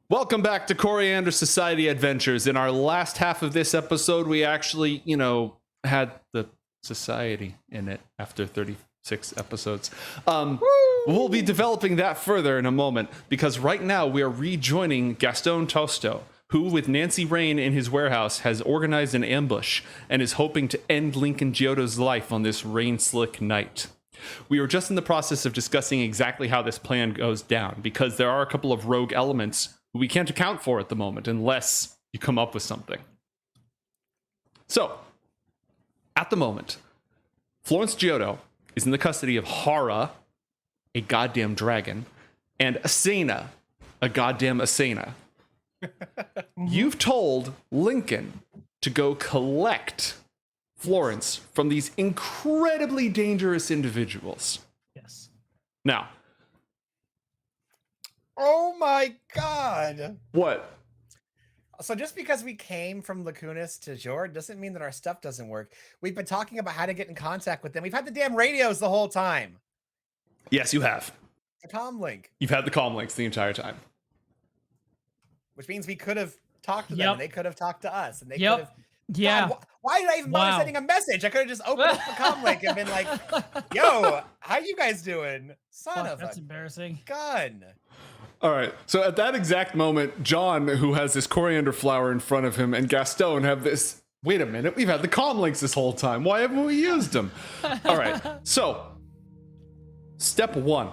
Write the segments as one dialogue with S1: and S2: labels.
S1: Welcome back to Coriander Society Adventures. In our last half of this episode, we actually, had the society in it after 36 episodes. We'll be developing that further in a moment because right now we are rejoining Gastone Tosto, who, with Nancy Rain in his warehouse, has organized an ambush and is hoping to end Lincoln Giotto's life on this rain-slick night. We were just in the process of discussing exactly how this plan goes down because there are a couple of rogue elements we can't account for at the moment unless you come up with something. So, at the moment, Florence Giotto is in the custody of Hara, a goddamn dragon, and Asena, a goddamn Asena. You've told Lincoln to go collect Florence from these incredibly dangerous individuals.
S2: Yes.
S1: Now,
S3: oh my god!
S1: what?
S3: So just because we came from Lacunas to Jord doesn't mean that our stuff doesn't work. We've been talking about how to get in contact with them. We've had the damn radios the whole time.
S1: Yes, you have.
S3: The comm link.
S1: You've had the comm links the entire time.
S3: Which means we could have talked to them and they could have talked to us. And they could have...
S2: Yeah.
S3: God, why did I even bother sending a message? I could have just opened up the comm link and been like, yo, how you guys doing?
S2: That's embarrassing.
S3: Gun.
S1: All right. So at that exact moment, John, who has this coriander flower in front of him, and Gastone have this. Wait a minute. We've had the comm links this whole time. Why haven't we used them? All right. So, step one.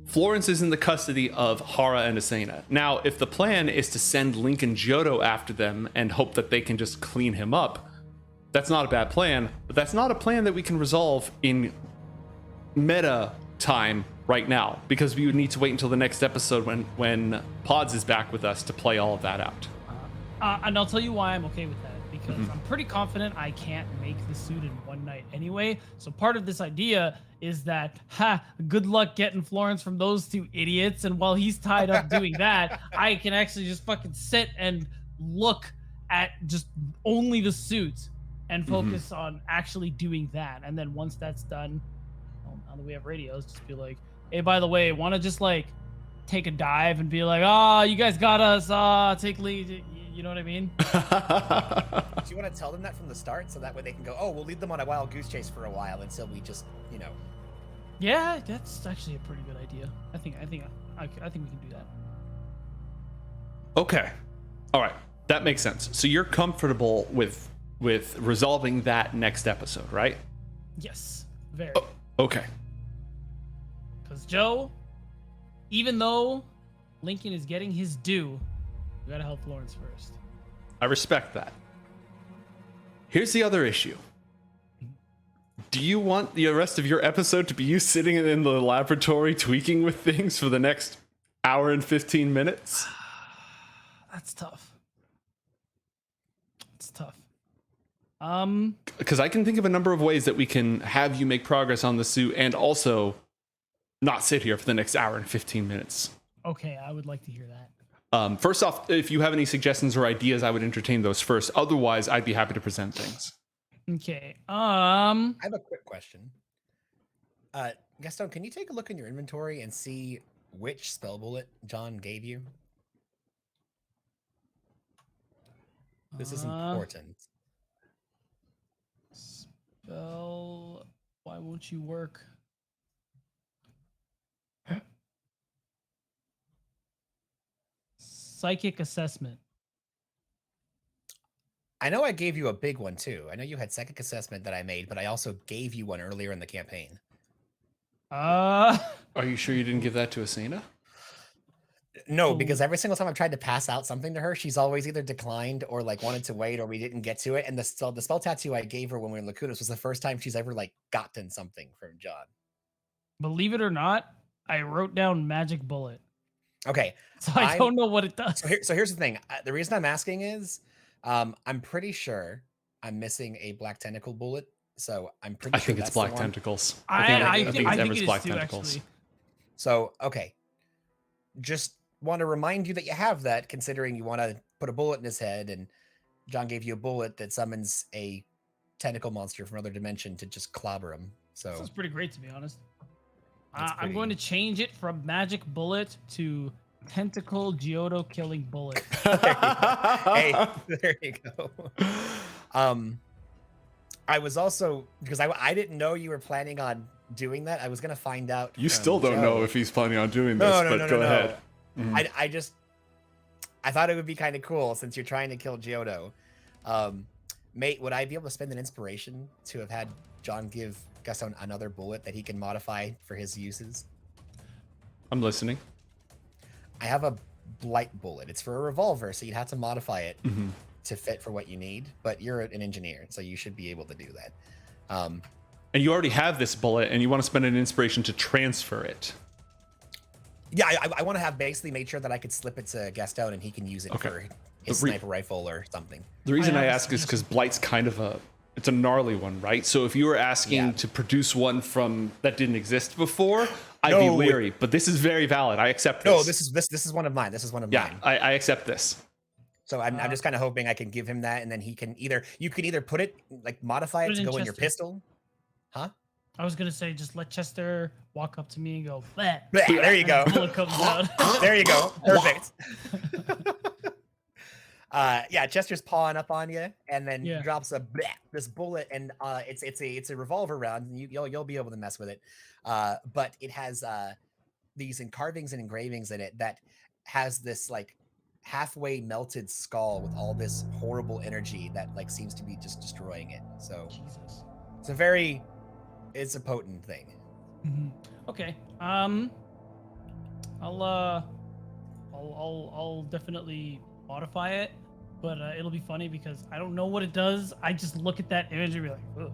S1: Florence is in the custody of Hara and Asena. Now, if the plan is to send Lincoln Giotto after them and hope that they can just clean him up, that's not a bad plan. But that's not a plan that we can resolve in meta time right now, because we would need to wait until the next episode when Pods is back with us to play all of that out.
S2: And I'll tell you why I'm okay with that, because I'm pretty confident I can't make the suit in one night anyway. So part of this idea is that, good luck getting Florence from those two idiots. And while he's tied up doing that, I can actually just fucking sit and look at just only the suit and focus on actually doing that. And then once that's done, now that we have radios, just be like, hey, by the way, want to just like take a dive and be like, you guys got us, take lead. You know what I mean?
S3: Do you want to tell them that from the start so that way they can go, we'll lead them on a wild goose chase for a while until we just,
S2: Yeah, that's actually a pretty good idea. I think we can do that.
S1: Okay. All right. That makes sense. So you're comfortable with resolving that next episode, right?
S2: Yes, very.
S1: Okay.
S2: Because Joe, even though Lincoln is getting his due, we gotta help Florence first.
S1: I respect that. Here's the other issue. Do you want the rest of your episode to be you sitting in the laboratory tweaking with things for the next hour and 15 minutes?
S2: That's tough. It's tough.
S1: Because I can think of a number of ways that we can have you make progress on the suit and also not sit here for the next hour and 15 minutes.
S2: Okay, I would like to hear that.
S1: First off, if you have any suggestions or ideas, I would entertain those first. Otherwise, I'd be happy to present things.
S2: Okay.
S3: I have a quick question. Gastone, can you take a look in your inventory and see which spell bullet John gave you? This is important.
S2: Spell. Why won't you work? Psychic assessment.
S3: I know I gave you a big one too. I know you had psychic assessment that I made, but I also gave you one earlier in the campaign.
S1: Are you sure you didn't give that to Asena?
S3: No, because every single time I've tried to pass out something to her, she's always either declined or like wanted to wait, or we didn't get to it. And the spell tattoo I gave her when we were in Lacunas was the first time she's ever like gotten something from John.
S2: Believe it or not, I wrote down magic bullet.
S3: Okay.
S2: So I don't know what it does.
S3: So here's the thing. The reason I'm asking is I'm pretty sure I'm missing a black tentacle bullet. So I'm pretty sure
S1: I think it's black tentacles.
S2: I think
S1: it's
S2: it
S1: Ever's
S2: is
S1: black
S2: too,
S1: tentacles.
S2: actually.
S3: So, okay. Just want to remind you that you have that, considering you want to put a bullet in his head, and John gave you a bullet that summons a tentacle monster from another dimension to just clobber him. So
S2: Sounds pretty great, to be honest.
S3: That's
S2: I'm going to change it from magic bullet to Tentacle Giotto killing bullet.
S3: Hey, there you go. I was also, because I didn't know you were planning on doing that. I was gonna find out.
S1: You
S3: from
S1: still don't know
S3: Joe.
S1: if he's planning on doing this,
S3: No,
S1: but go ahead. Mhm.
S3: I thought it would be kind of cool since you're trying to kill Giotto. Mate, would I be able to spend an inspiration to have had John give Gastone another bullet that he can modify for his uses?
S1: I'm listening.
S3: I have a blight bullet. It's for a revolver, so you'd have to modify it
S1: Mhm.
S3: to fit for what you need. But you're an engineer, so you should be able to do that.
S1: And you already have this bullet, and you want to spend an inspiration to transfer it.
S3: Yeah, I want to have basically made sure that I could slip it to Gastone and he can use it
S1: Okay.
S3: for his sniper rifle or something.
S1: The reason
S2: I
S1: I
S2: have a
S1: ask is because Blight's kind of it's a gnarly one, right? So if you were asking
S3: Yeah.
S1: to produce one from that didn't exist before, I'd be
S3: No,
S1: leery. But this is very valid. I accept this.
S3: No, this is one of mine. This is one of
S1: yeah,
S3: mine.
S1: I accept this.
S3: So I'm just kind of hoping I can give him that, and then you can either put it like modify
S2: Put
S3: it
S2: it
S3: to
S2: in
S3: go in your
S2: Chester.
S3: pistol. Huh?
S2: I was gonna say just let Chester walk up to me and go, "Bleh."
S3: Bleh, there you go.
S2: And the bullet comes out.
S3: There you go. Perfect. Yeah, Chester's pawing up on you, and then
S2: Yeah.
S3: drops this bullet, and it's a revolver round, and you'll be able to mess with it. But it has these carvings and engravings in it that has this like halfway melted skull with all this horrible energy that like seems to be just destroying it. So
S2: Jesus.
S3: it's a potent thing.
S2: Mhm. Okay. I'll definitely modify it, but it'll be funny because I don't know what it does. I just look at that image and be like, ugh.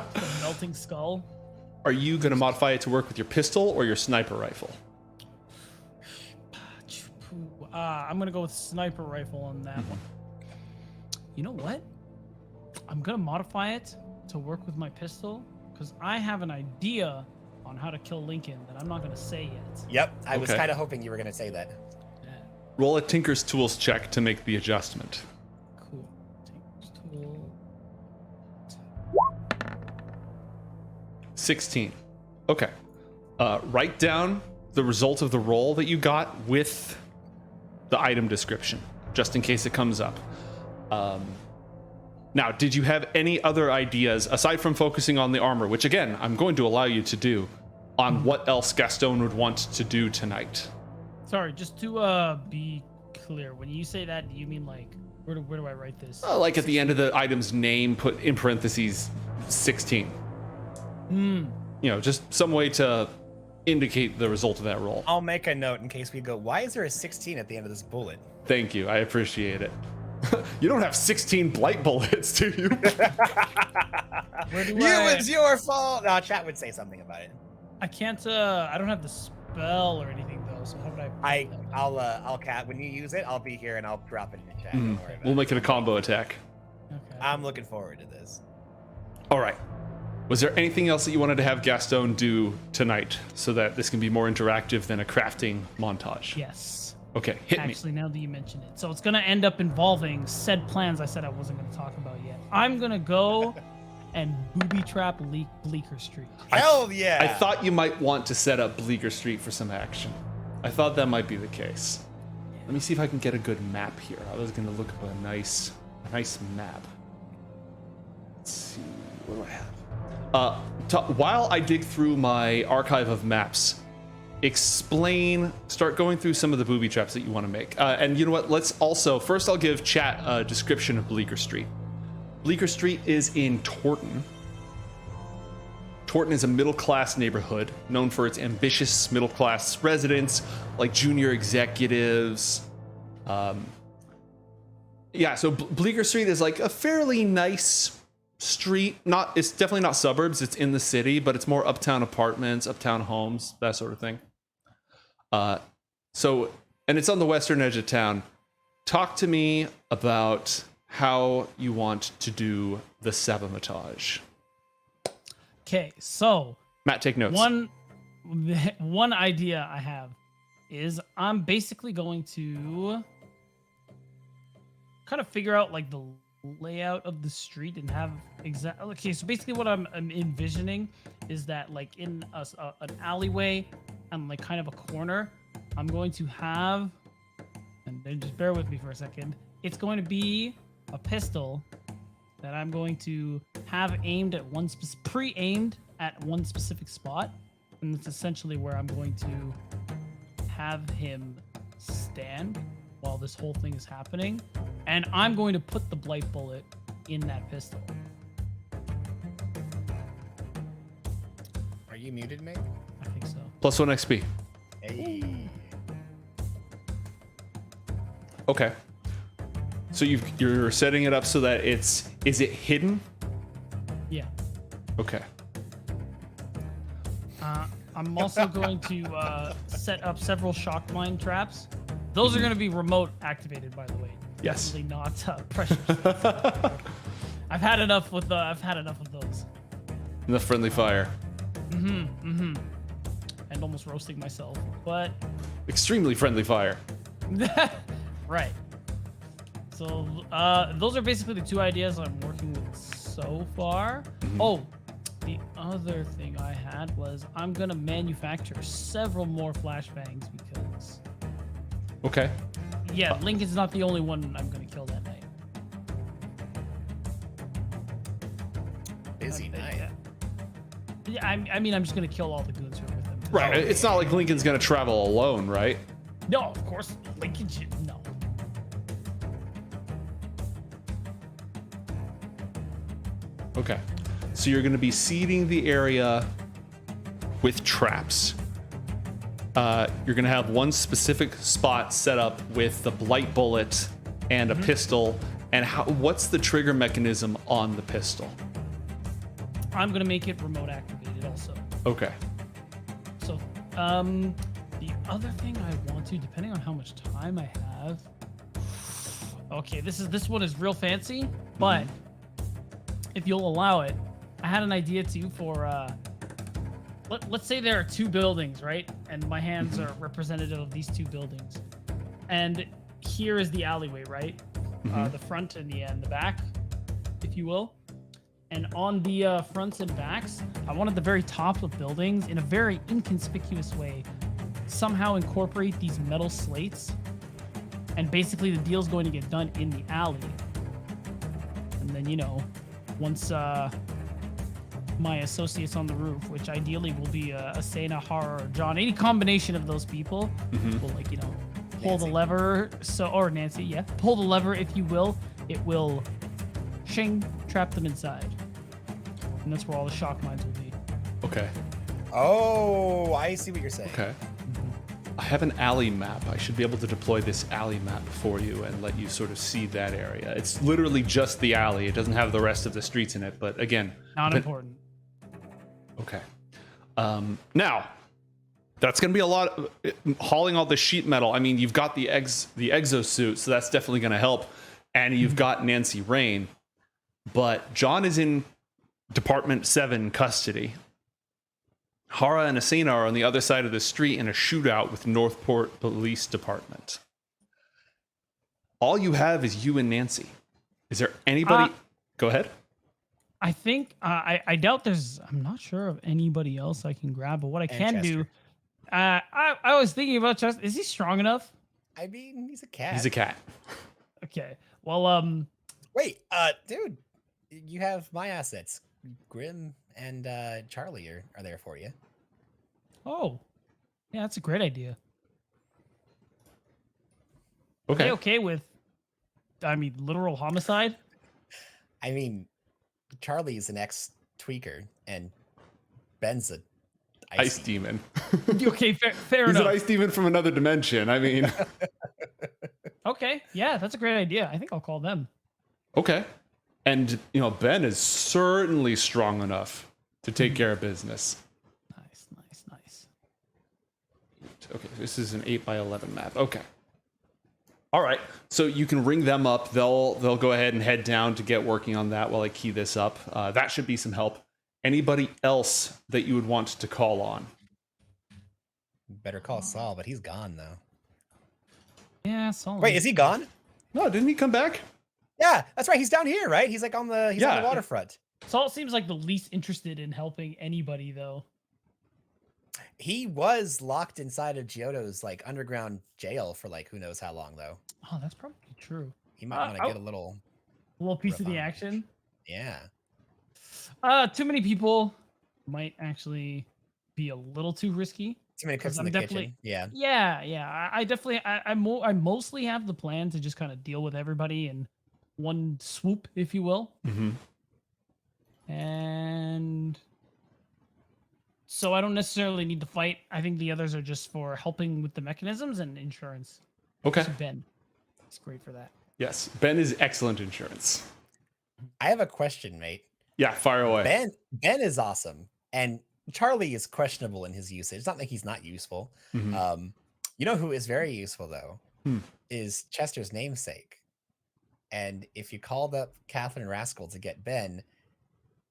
S2: The melting skull.
S1: Are you going to modify it to work with your pistol or your sniper rifle?
S2: I'm gonna go with sniper rifle on that one. You know what? I'm gonna modify it to work with my pistol because I have an idea on how to kill Lincoln that I'm not gonna say yet.
S3: Yep, I was
S1: Okay.
S3: kind of hoping you were gonna say that.
S2: Yeah,
S1: Roll a Tinker's Tools check to make the adjustment.
S2: cool. Take this tool.
S1: 16. Okay. Write down the result of the roll that you got with the item description, just in case it comes up. Now, did you have any other ideas, aside from focusing on the armor, which again, I'm going to allow you to do, on what else Gastone would want to do tonight?
S2: Sorry, just to be clear, when you say that, do you mean like where do I write this?
S1: Like at the end of the item's name, put in parentheses 16. You know, just some way to indicate the result of that roll.
S3: I'll make a note in case we go, why is there a 16 at the end of this bullet?
S1: Thank you. I appreciate it. You don't have 16 blight bullets, do you?
S2: Where do
S3: It's your fault. No, chat would say something about it.
S2: I can't. I don't have the spell or anything though. So how would I?
S3: I'll cat when you use it. I'll be here and I'll drop it in the chat. Don't worry about
S1: We'll
S3: it.
S1: make it a combo attack.
S2: Okay.
S3: I'm looking forward to this.
S1: All right. Was there anything else that you wanted to have Gastone do tonight so that this can be more interactive than a crafting montage?
S2: Yes.
S1: Okay, hit
S2: Actually, now that you mention it, so it's gonna end up involving said plans I said I wasn't gonna talk about yet. I'm gonna go and booby trap Bleecker Street.
S3: Hell yeah!
S1: me. I thought you might want to set up Bleecker Street for some action. I thought that might be the case. Let me see if I can get a good map here. I was going to look up a nice map. Let's see. What do I have? While I dig through my archive of maps, start going through some of the booby traps that you want to make. And you know what? First I'll give chat a description of Bleecker Street. Bleecker Street is in Torton. Torton is a middle-class neighborhood known for its ambitious middle-class residents, like junior executives. So Bleecker Street is like a fairly nice street. It's definitely not suburbs. It's in the city, but it's more uptown apartments, uptown homes, that sort of thing. And it's on the western edge of town. Talk to me about how you want to do the sabotage.
S2: Okay, so
S1: Matt, take notes.
S2: one idea I have is I'm basically going to kind of figure out like the layout of the street and have okay, so basically what I'm envisioning is that like in an alleyway on like kind of a corner, I'm going to have, and then just bear with me for a second. It's going to be a pistol that I'm going to have aimed at pre-aimed at one specific spot, and that's essentially where I'm going to have him stand while this whole thing is happening, and I'm going to put the blight bullet in that pistol.
S3: Are you muted, mate?
S2: I think so.
S1: +1 XP.
S3: Hey.
S1: Okay. So you're setting it up so that is it hidden?
S2: Yeah.
S1: Okay.
S2: I'm also going to set up several shock mine traps. Those are going to be remote activated, by the way.
S1: Yes.
S2: Definitely not pressure. I've had enough with of those.
S1: The friendly fire.
S2: And almost roasting myself, but
S1: Extremely friendly fire.
S2: right. So those are basically the two ideas I'm working with so far. Oh, the other thing I had was I'm gonna manufacture several more flashbangs because
S1: Okay.
S2: yeah, Lincoln's not the only one I'm gonna kill that night.
S3: Busy night.
S2: Yeah, I mean I'm just gonna kill all the goons who are with him.
S1: Right. It's not like Lincoln's gonna travel alone, right?
S2: No, of course Lincoln should no.
S1: Okay. So you're gonna be seeding the area with traps. You're gonna have one specific spot set up with the blight bullet and a pistol. And what's the trigger mechanism on the pistol?
S2: I'm gonna make it remote activated also.
S1: Okay.
S2: So, the other thing I want to, depending on how much time I have. Okay, this one is real fancy, but if you'll allow it, I had an idea too for let's say there are two buildings, right? And my hands are representative of these two buildings. And here is the alleyway, right? The front and the back, if you will. And on the fronts and backs, I wanted the very top of buildings in a very inconspicuous way somehow incorporate these metal slates. And basically the deal's going to get done in the alley. And then, you know, once my associates on the roof, which ideally will be Asena, Horror, or John, any combination of those people will, like, you know, pull the lever. Or Nancy, yeah. Pull the lever, if you will. It will shing, trap them inside. And that's where all the shock mines will be.
S1: Okay.
S3: Oh, I see what you're saying.
S1: Okay. I have an alley map. I should be able to deploy this alley map for you and let you sort of see that area. It's literally just the alley. It doesn't have the rest of the streets in it, but again,
S2: Not important.
S1: Okay. Now, that's going to be a lot of hauling all the sheet metal. I mean, you've got the exosuit, so that's definitely going to help. And you've got Nancy Rain. But John is in Department 7 custody. Hara and Asena are on the other side of the street in a shootout with Northport Police Department. All you have is you and Nancy. Is there anybody? Go ahead.
S2: I think I doubt there's. I'm not sure of anybody else I can grab. But what I can do, I was thinking about Chester. Is he strong enough?
S3: I mean, he's a cat.
S1: He's a cat.
S2: Okay. Well,
S3: Wait, dude, you have my assets. Grim and Charlie are there for you.
S2: Oh, yeah, that's a great idea.
S1: Okay.
S2: Are they okay with, I mean, literal homicide?
S3: I mean, Charlie is an ex-tweaker, and Ben's a
S1: Ice demon.
S2: Okay, fair
S1: He's
S2: enough.
S1: an ice demon from another dimension. I mean,
S2: Okay, yeah, that's a great idea. I think I'll call them.
S1: okay. And, you know, Ben is certainly strong enough to take care of business.
S2: Nice.
S1: Okay, this is an 8x11 map. Okay. All right. So you can ring them up. They'll go ahead and head down to get working on that while I key this up. That should be some help. Anybody else that you would want to call on?
S3: Better call Saul, but he's gone though.
S2: Yeah, Solomon.
S3: Wait, is he gone?
S1: No, didn't he come back?
S3: Yeah, that's right. He's down here, right? He's like on the on the waterfront.
S2: Saul seems like the least interested in helping anybody, though.
S3: He was locked inside of Giotto's like underground jail for like who knows how long though.
S2: Oh, that's probably true.
S3: He might want to get a
S2: little piece of the
S3: revenge.
S2: action.
S3: Yeah.
S2: Too many people might actually be a little too risky.
S3: Too many cooks in the kitchen. Yeah.
S2: Yeah. I mostly have the plan to just kind of deal with everybody in one swoop, if you will.
S1: Mm-hmm.
S2: And so I don't necessarily need to fight. I think the others are just for helping with the mechanisms and insurance.
S1: Okay.
S2: So Ben, he's great for that.
S1: Yes, Ben is excellent insurance.
S3: I have a question, mate.
S1: Yeah, fire away.
S3: Ben is awesome, and Charlie is questionable in his usage. It's not like he's not useful.
S1: Mhm.
S3: You know who is very useful though
S1: Hmm.
S3: is Chester's namesake. And if you called up Catherine Rascal to get Ben,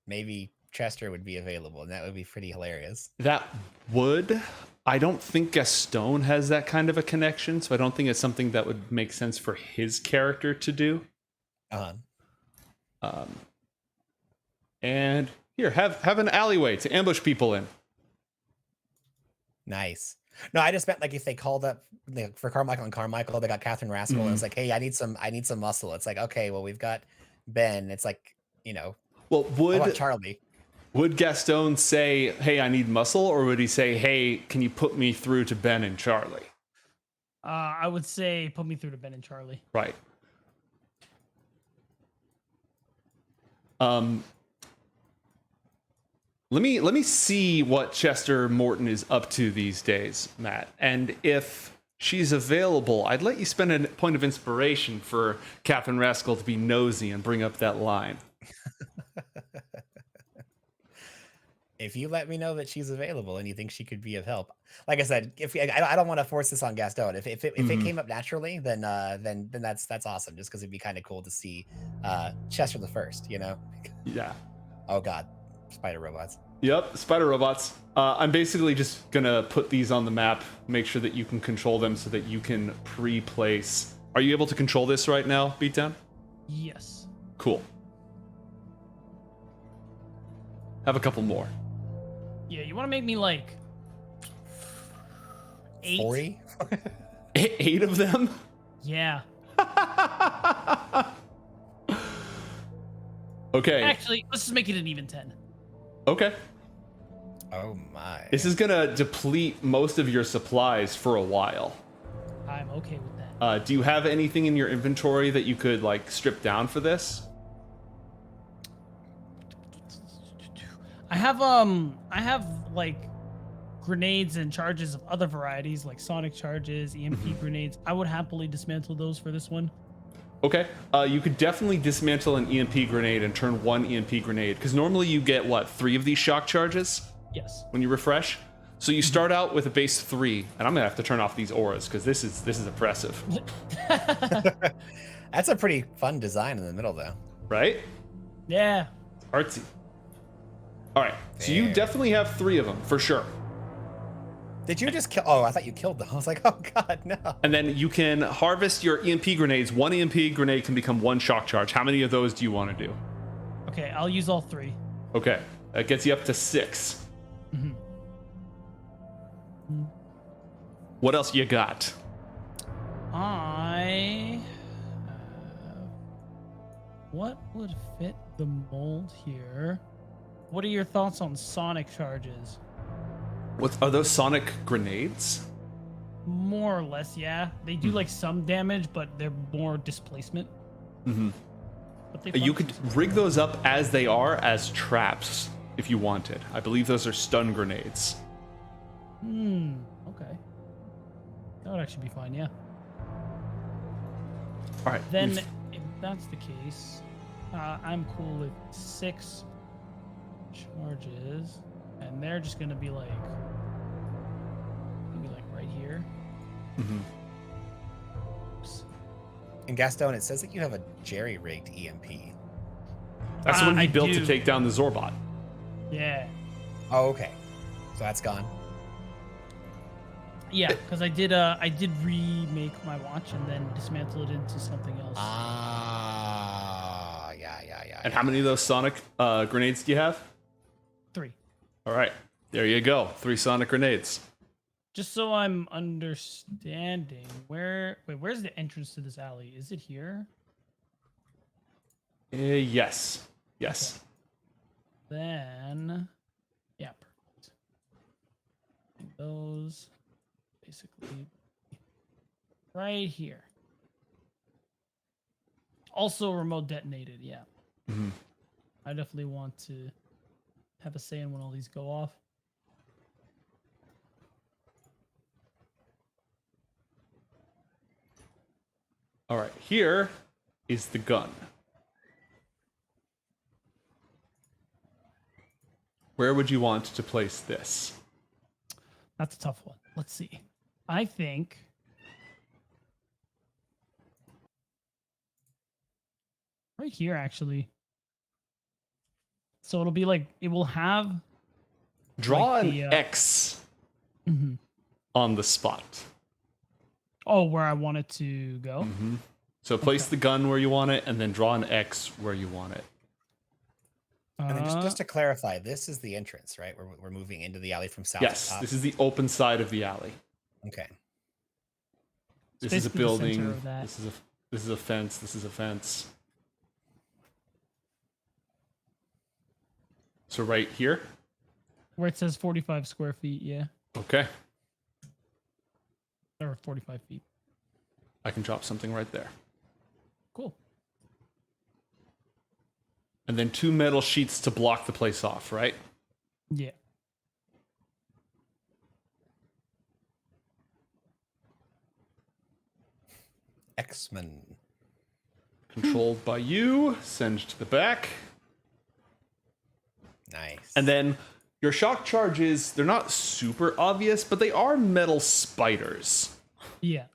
S3: maybe Chester would be available, and that would be pretty hilarious.
S1: That would. I don't think Gastone has that kind of a connection, so I don't think it's something that would make sense for his character to do. And here, have an alleyway to ambush people in.
S3: Nice. No, I just meant like if they called up for Carmichael and Carmichael, they got Catherine Rascal, and it's like, hey, I need some muscle. It's like, okay, well, we've got Ben. It's like,
S1: Well,
S3: how about Charlie?
S1: Would Gastone say, hey, I need muscle, or would he say, hey, can you put me through to Ben and Charlie?
S2: I would say put me through to Ben and Charlie.
S1: Right. Let me see what Chester Morton is up to these days, Matt. And if she's available, I'd let you spend a point of inspiration for Catherine Rascal to be nosy and bring up that line.
S3: If you let me know that she's available and you think she could be of help, like I said, I don't want to force this on Gastone. If it came up naturally, then that's awesome. Just because it'd be kind of cool to see Chester the First,
S1: Yeah.
S3: Oh God, spider robots.
S1: Yep, spider robots. I'm basically just gonna put these on the map, make sure that you can control them so that you can pre-place. Are you able to control this right now, Beatdown?
S2: Yes.
S1: Cool. Have a couple more.
S2: Yeah, you want to make me like 8?
S3: 40?
S1: 8 of them?
S2: Yeah.
S1: Okay.
S2: Actually, let's just make it an even 10.
S1: Okay.
S3: Oh my.
S1: This is gonna deplete most of your supplies for a while.
S2: I'm okay with that.
S1: Do you have anything in your inventory that you could like strip down for this?
S2: I have like grenades and charges of other varieties, like sonic charges, EMP grenades. I would happily dismantle those for this one.
S1: Okay. You could definitely dismantle an EMP grenade and turn 1 EMP grenade, because normally you get, 3 of these shock charges?
S2: Yes.
S1: When you refresh? So you start out with a base 3, and I'm going to have to turn off these auras, because this is oppressive.
S3: That's a pretty fun design in the middle, though.
S1: Right?
S2: Yeah.
S1: Artsy. All right. So you
S3: There.
S1: definitely have 3 of them, for sure.
S3: Did you just kill? Oh, I thought you killed them. I was like, oh God, no.
S1: And then you can harvest your EMP grenades. 1 EMP grenade can become 1 shock charge. How many of those do you want to do?
S2: Okay, I'll use all 3.
S1: Okay. That gets you up to 6.
S2: Mm-hmm.
S1: What else you got?
S2: What would fit the mold here? What are your thoughts on sonic charges?
S1: Are those sonic grenades?
S2: More or less, yeah. They do like some damage, but they're more displacement.
S1: Mm-hmm.
S2: But they
S1: You
S2: function.
S1: could rig those up as they are as traps if you wanted. I believe those are stun grenades.
S2: Okay. That would actually be fine, yeah.
S1: All right.
S2: Then, if that's the case, I'm cool with 6 charges, and they're just gonna be like, maybe like right here.
S1: Mhm.
S2: Oops.
S3: In Gastone, it says that you have a jerry-rigged EMP.
S1: That's the one he
S2: I
S1: built
S2: do.
S1: to take down the Zorbot.
S2: Yeah,
S3: Oh, okay. So that's gone.
S2: yeah, because I did remake my watch and then dismantle it into something else.
S3: Yeah.
S1: And how many of those sonic grenades do you have?
S2: 3.
S1: All right. There you go. 3 sonic grenades.
S2: Just so I'm understanding, where's the entrance to this alley? Is it here?
S1: Yes. Yes.
S2: Okay. Then, yeah, perfect. Those basically right here. Also remote detonated, yeah.
S1: Mhm.
S2: I definitely want to have a say in when all these go off.
S1: All right, here is the gun. Where would you want to place this?
S2: That's a tough one. Let's see. I think right here, actually. So it'll be like, it will have...
S1: Draw
S2: like
S1: an
S2: the,
S1: X on the spot.
S2: Oh, where I want it to go?
S1: So place
S2: Okay.
S1: the gun where you want it, and then draw an X where you want it.
S3: And then just to clarify, this is the entrance, right? We're moving into the alley from south to
S1: Yes,
S3: top.
S1: this is the open side of the alley.
S3: Okay.
S1: This is a
S2: basically the center
S1: building.
S2: of that.
S1: This is a fence. This is a fence. So right here.
S2: Where it says 45 square feet, yeah.
S1: Okay.
S2: Or 45 feet.
S1: I can drop something right there.
S2: Cool.
S1: And then 2 metal sheets to block the place off, right?
S2: Yeah.
S3: X-Men.
S1: Controlled by you. Send to the back.
S3: Nice.
S1: And then your shock charges, they're not super obvious, but they are metal spiders
S2: Yeah.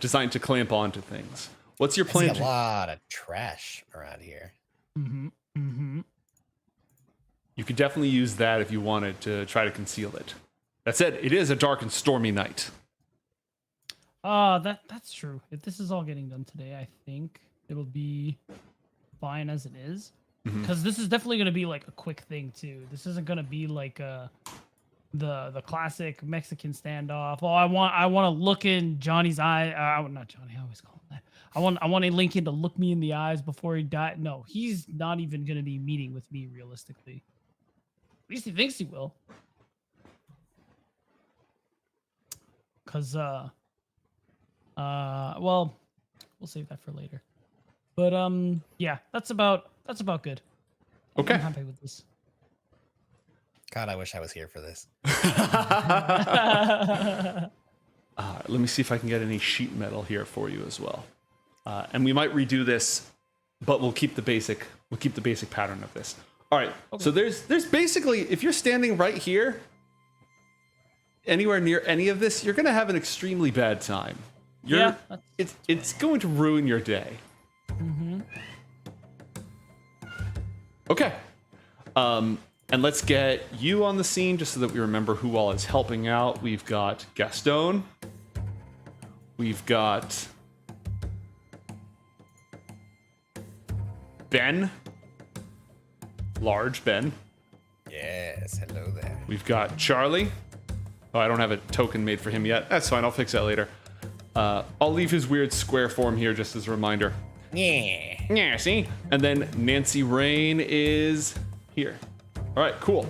S1: designed to clamp onto things. What's your
S3: I see
S1: plan?
S3: a lot of trash around here.
S1: You could definitely use that if you wanted to try to conceal it. That said, it is a dark and stormy night.
S2: That's true. If this is all getting done today, I think it'll be fine as it is. Because this is definitely going to be like a quick thing too. This isn't going to be like the classic Mexican standoff. Oh, I want to look in Johnny's eye. Not Johnny. I always call him that. I want a Lincoln to look me in the eyes before he died. No, he's not even going to be meeting with me realistically. At least he thinks he will. Cause well, we'll save that for later. But yeah, that's about good.
S1: Okay.
S2: I'm happy with this.
S3: God, I wish I was here for this.
S1: Let me see if I can get any sheet metal here for you as well. And we might redo this, but we'll keep the basic pattern of this. All right.
S2: Okay.
S1: So there's basically, if you're standing right here, anywhere near any of this, you're gonna have an extremely bad time.
S2: Yeah,
S1: It's going to ruin your day. Okay. And let's get you on the scene just so that we remember who all is helping out. We've got Gastone. We've got Ben. Large Ben.
S3: Yes, hello there.
S1: We've got Charlie. Oh, I don't have a token made for him yet. That's fine. I'll fix that later. I'll leave his weird square form here just as a reminder.
S3: Yeah.
S1: Yeah, see? And then Nancy Rain is here. All right, cool.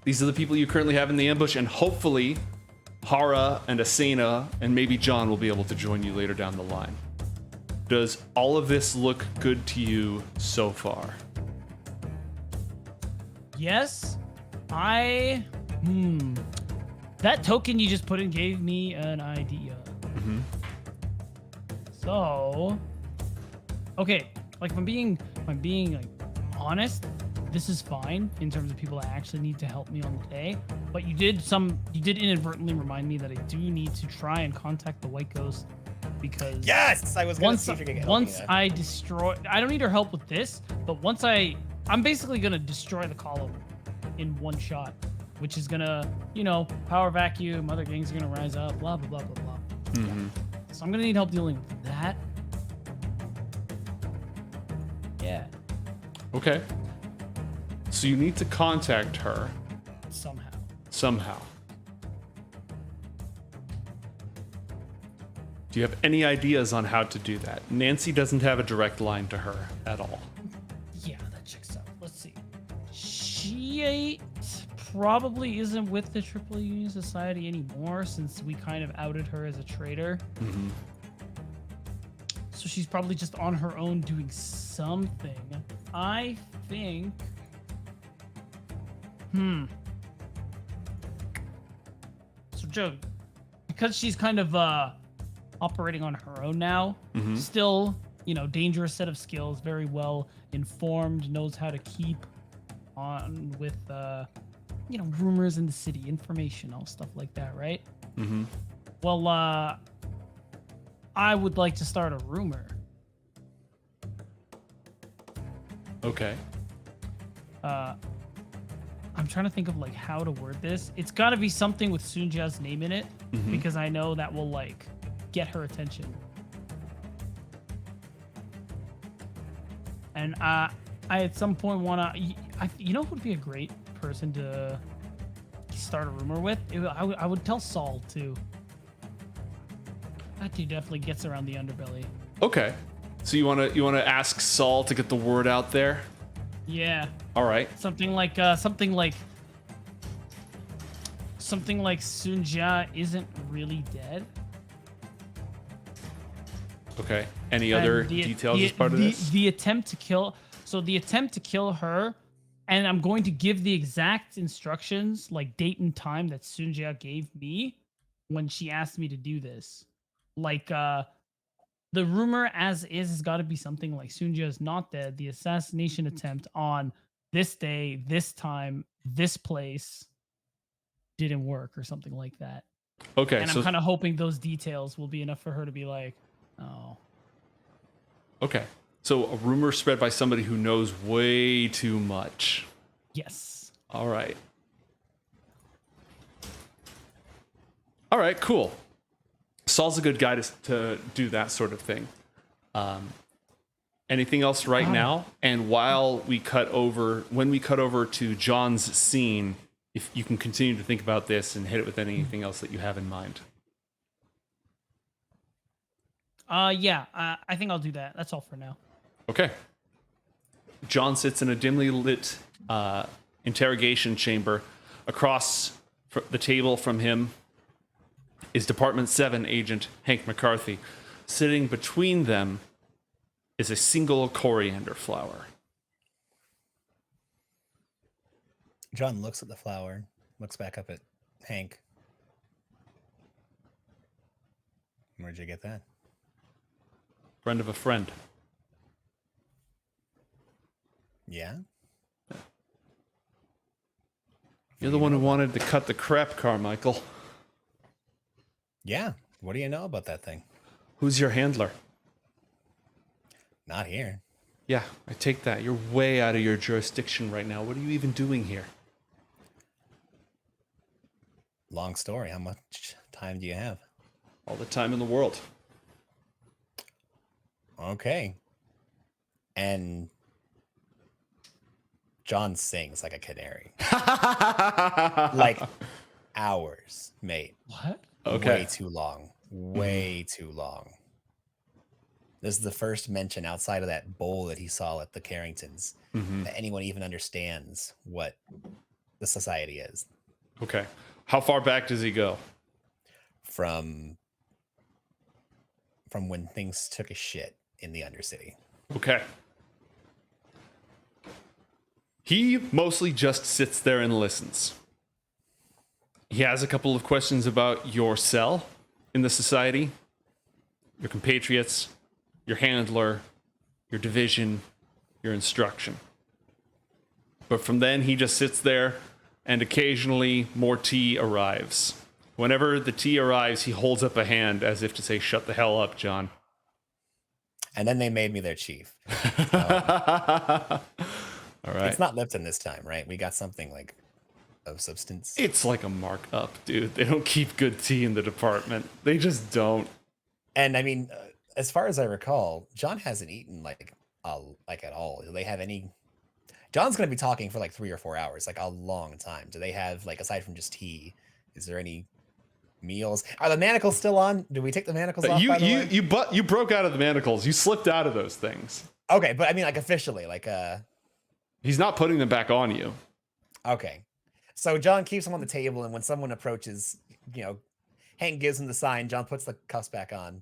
S1: These are the people you currently have in the ambush, and hopefully Hara and Asena and maybe John will be able to join you later down the line. Does all of this look good to you so far?
S2: Yes, that token you just put in gave me an idea. So, okay, like if I'm being like honest, this is fine in terms of people that actually need to help me on the day. But you did inadvertently remind me that I do need to try and contact the White Ghost because
S3: Yes, I was gonna see if you could get
S2: I destroy, I don't need her help with this, but once I'm basically gonna destroy the column in one shot, which is gonna, power vacuum, other gangs are gonna rise up, blah blah blah blah blah. Yeah. So I'm gonna need help dealing with that. Yeah.
S1: Okay. So you need to contact her.
S2: somehow.
S1: Somehow. Do you have any ideas on how to do that? Nancy doesn't have a direct line to her at all.
S2: Yeah, that checks out. Let's see. She probably isn't with the Triple Union Society anymore since we kind of outed her as a traitor.
S1: Mm-hmm.
S2: So she's probably just on her own doing something. I think. So Joe, because she's kind of operating on her own now, still, dangerous set of skills, very well informed, knows how to keep on with, rumors in the city, information, all stuff like that, right?
S1: Mm-hmm.
S2: Well, I would like to start a rumor.
S1: Okay.
S2: I'm trying to think of how to word this. It's got to be something with Sunja's name in it because I know that will get her attention. And I at some point want to, who would be a great person to start a rumor with? I would tell Saul too. That dude definitely gets around the underbelly.
S1: Okay. So you want to ask Saul to get the word out there?
S2: Yeah.
S1: All right.
S2: Something like Sunja isn't really dead.
S1: Okay. Any other details as part of this?
S2: The attempt to kill. So the attempt to kill her, and I'm going to give the exact instructions, date and time that Sunja gave me when she asked me to do this. The rumor as is has got to be something like Sunja is not dead. The assassination attempt on this day, this time, this place didn't work or something like that.
S1: Okay.
S2: And I'm kind of hoping those details will be enough for her to be like, oh.
S1: Okay. So a rumor spread by somebody who knows way too much.
S2: Yes.
S1: All right. All right, cool. Saul's a good guy to do that sort of thing. Anything else right now? And when we cut over to John's scene, if you can continue to think about this and hit it with anything else that you have in mind.
S2: I think I'll do that. That's all for now.
S1: Okay. John sits in a dimly lit interrogation chamber. Across the table from him is Department 7 agent Hank McCarthy. Sitting between them is a single coriander flower.
S3: John looks at the flower, looks back up at Hank. Where'd you get that?
S1: Friend of a friend.
S3: Yeah?
S1: You're the one who wanted to cut the crap, Carmichael.
S3: Yeah. What do you know about that thing?
S1: Who's your handler?
S3: Not here.
S1: Yeah, I take that. You're way out of your jurisdiction right now. What are you even doing here?
S3: Long story. How much time do you have?
S1: All the time in the world.
S3: Okay. And John sings like a canary. Like hours, mate.
S2: What?
S1: Okay.
S3: Way too long. Way too long. This is the first mention outside of that bowl that he saw at the Carringtons that anyone even understands what the society is.
S1: Okay. How far back does he go?
S3: From when things took a shit in the Undercity.
S1: Okay. He mostly just sits there and listens. He has a couple of questions about your cell in the society, your compatriots, your handler, your division, your instruction. But from then, he just sits there, and occasionally more tea arrives. Whenever the tea arrives, he holds up a hand as if to say, "Shut the hell up, John."
S3: And then they made me their chief.
S1: All right.
S3: It's not Lipton this time, right? We got something like of substance.
S1: It's like a markup, dude. They don't keep good tea in the department. They just don't.
S3: And I mean, as far as I recall, John hasn't eaten like at all. Do they have any? John's going to be talking for like 3 or 4 hours, like a long time. Do they have, like, aside from just tea, is there any meals? Are the manacles still on? Do we take the manacles off, by the way?
S1: You broke out of the manacles. You slipped out of those things.
S3: Okay, but I mean, like, officially, like,
S1: He's not putting them back on you.
S3: okay. So John keeps them on the table, and when someone approaches, Hank gives him the sign. John puts the cuffs back on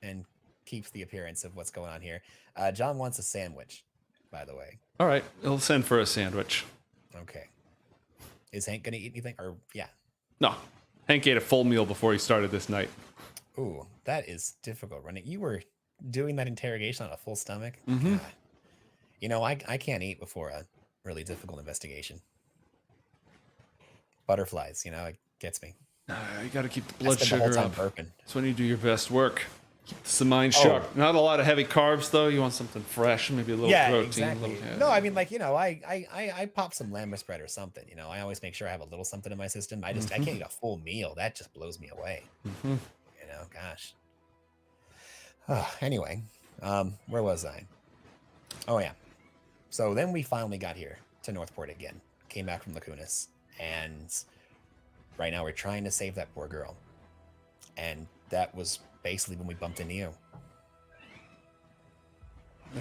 S3: and keeps the appearance of what's going on here. John wants a sandwich, by the way.
S1: All right, he'll send for a sandwich.
S3: Okay. Is Hank going to eat anything? Or, yeah.
S1: No. Hank ate a full meal before he started this night.
S3: Ooh, that is difficult, running. You were doing that interrogation on a full stomach?
S1: Mm-hmm.
S3: God. I can't eat before a really difficult investigation. Butterflies, it gets me.
S1: You got to keep the blood
S3: The
S1: sugar
S3: whole time
S1: up.
S3: burping.
S1: That's when you do your best work. Keeps the mind sharp. Not a lot of heavy carbs, though. You want something fresh, maybe a little protein.
S3: Exactly. No, I mean, like, I pop some lamb spread or something. I always make sure I have a little something in my system. I can't eat a full meal. That just blows me away. Gosh. Anyway, where was I? Oh, yeah. So then we finally got here to Northport again. Came back from Lacunas. And right now we're trying to save that poor girl. And that was basically when we bumped into you.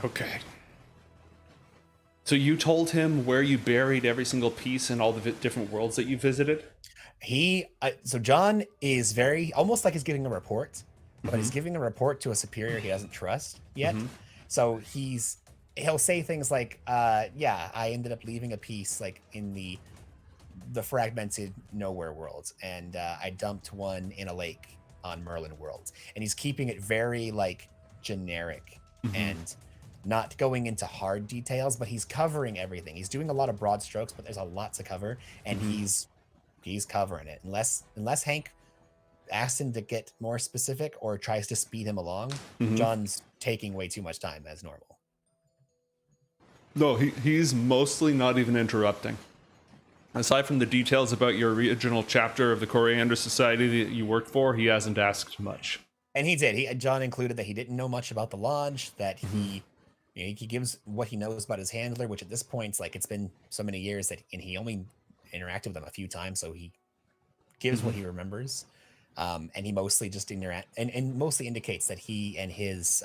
S1: Okay. So you told him where you buried every single piece in all the different worlds that you visited?
S3: So John is almost like he's giving a report, but he's giving a report to a superior he doesn't trust yet. So he'll say things like, I ended up leaving a piece like in the fragmented nowhere worlds, and I dumped one in a lake on Merlin worlds, and he's keeping it very like generic and not going into hard details, but he's covering everything. He's doing a lot of broad strokes, but there's a lot to cover, and he's covering it. Unless Hank asks him to get more specific or tries to speed him along, John's taking way too much time as normal.
S1: No, he's mostly not even interrupting. Aside from the details about your original chapter of the Coriander Society that you worked for, he hasn't asked much.
S3: And he did. John included that he didn't know much about the lodge, that he gives what he knows about his handler, which at this point, like, it's been so many years and he only interacted with them a few times, so he gives what he remembers. And he mostly just and mostly indicates that he and his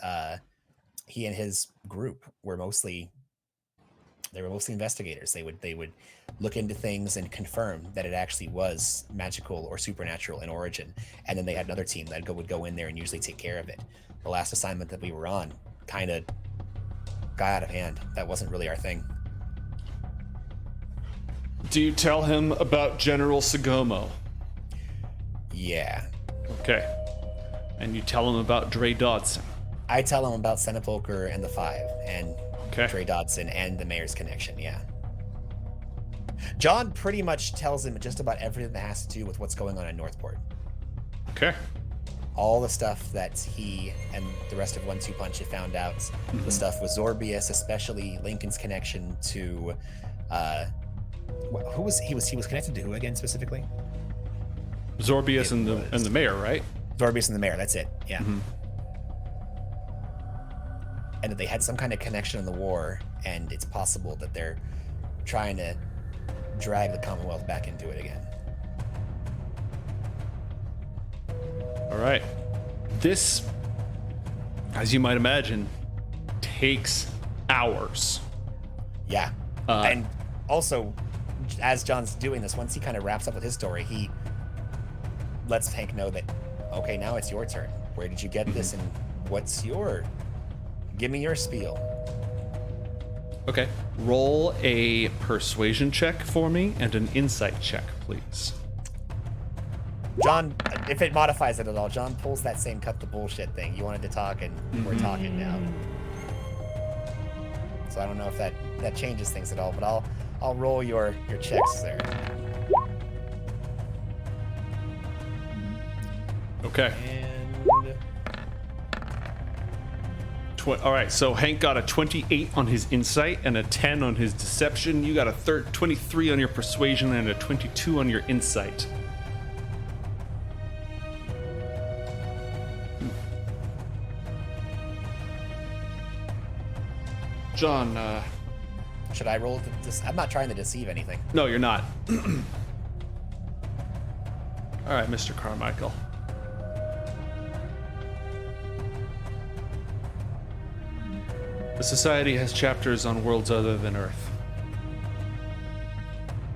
S3: group were mostly investigators. They would look into things and confirm that it actually was magical or supernatural in origin, and then they had another team that would go in there and usually take care of it. The last assignment that we were on kind of got out of hand. That wasn't really our thing.
S1: Do you tell him about General Sagomo?
S3: Yeah.
S1: Okay. And you tell him about Dre Dodson?
S3: I tell him about Senapulker and the Five, and Dre Dodson and the mayor's connection, yeah. John pretty much tells him just about everything that has to do with what's going on in Northport.
S1: Okay.
S3: All the stuff that he and the rest of 1-2 Punch have found out. The stuff with Zorbius, especially Lincoln's connection to he was connected to who again specifically?
S1: Zorbius and the mayor, right?
S3: Zorbius and the mayor, that's it. Yeah. And that they had some kind of connection in the war, and it's possible that they're trying to drag the Commonwealth back into it again.
S1: All right. This, as you might imagine, takes hours.
S3: Yeah. And also, as John's doing this, once he kind of wraps up with his story, he lets Hank know that, okay, now it's your turn. Where did you get this, and what's give me your spiel.
S1: Okay. Roll a persuasion check for me and an insight check, please.
S3: John, if it modifies it at all, John pulls that same cut the bullshit thing. You wanted to talk, and we're talking now. So I don't know if that changes things at all, but I'll roll your checks there.
S1: Okay.
S3: And
S1: all right, so Hank got a 28 on his insight and a 10 on his deception. You got a 23 on your persuasion and a 22 on your insight. John,
S3: Should I roll to I'm not trying to deceive anything.
S1: No, you're not. All right, Mr. Carmichael. The Society has chapters on worlds other than Earth.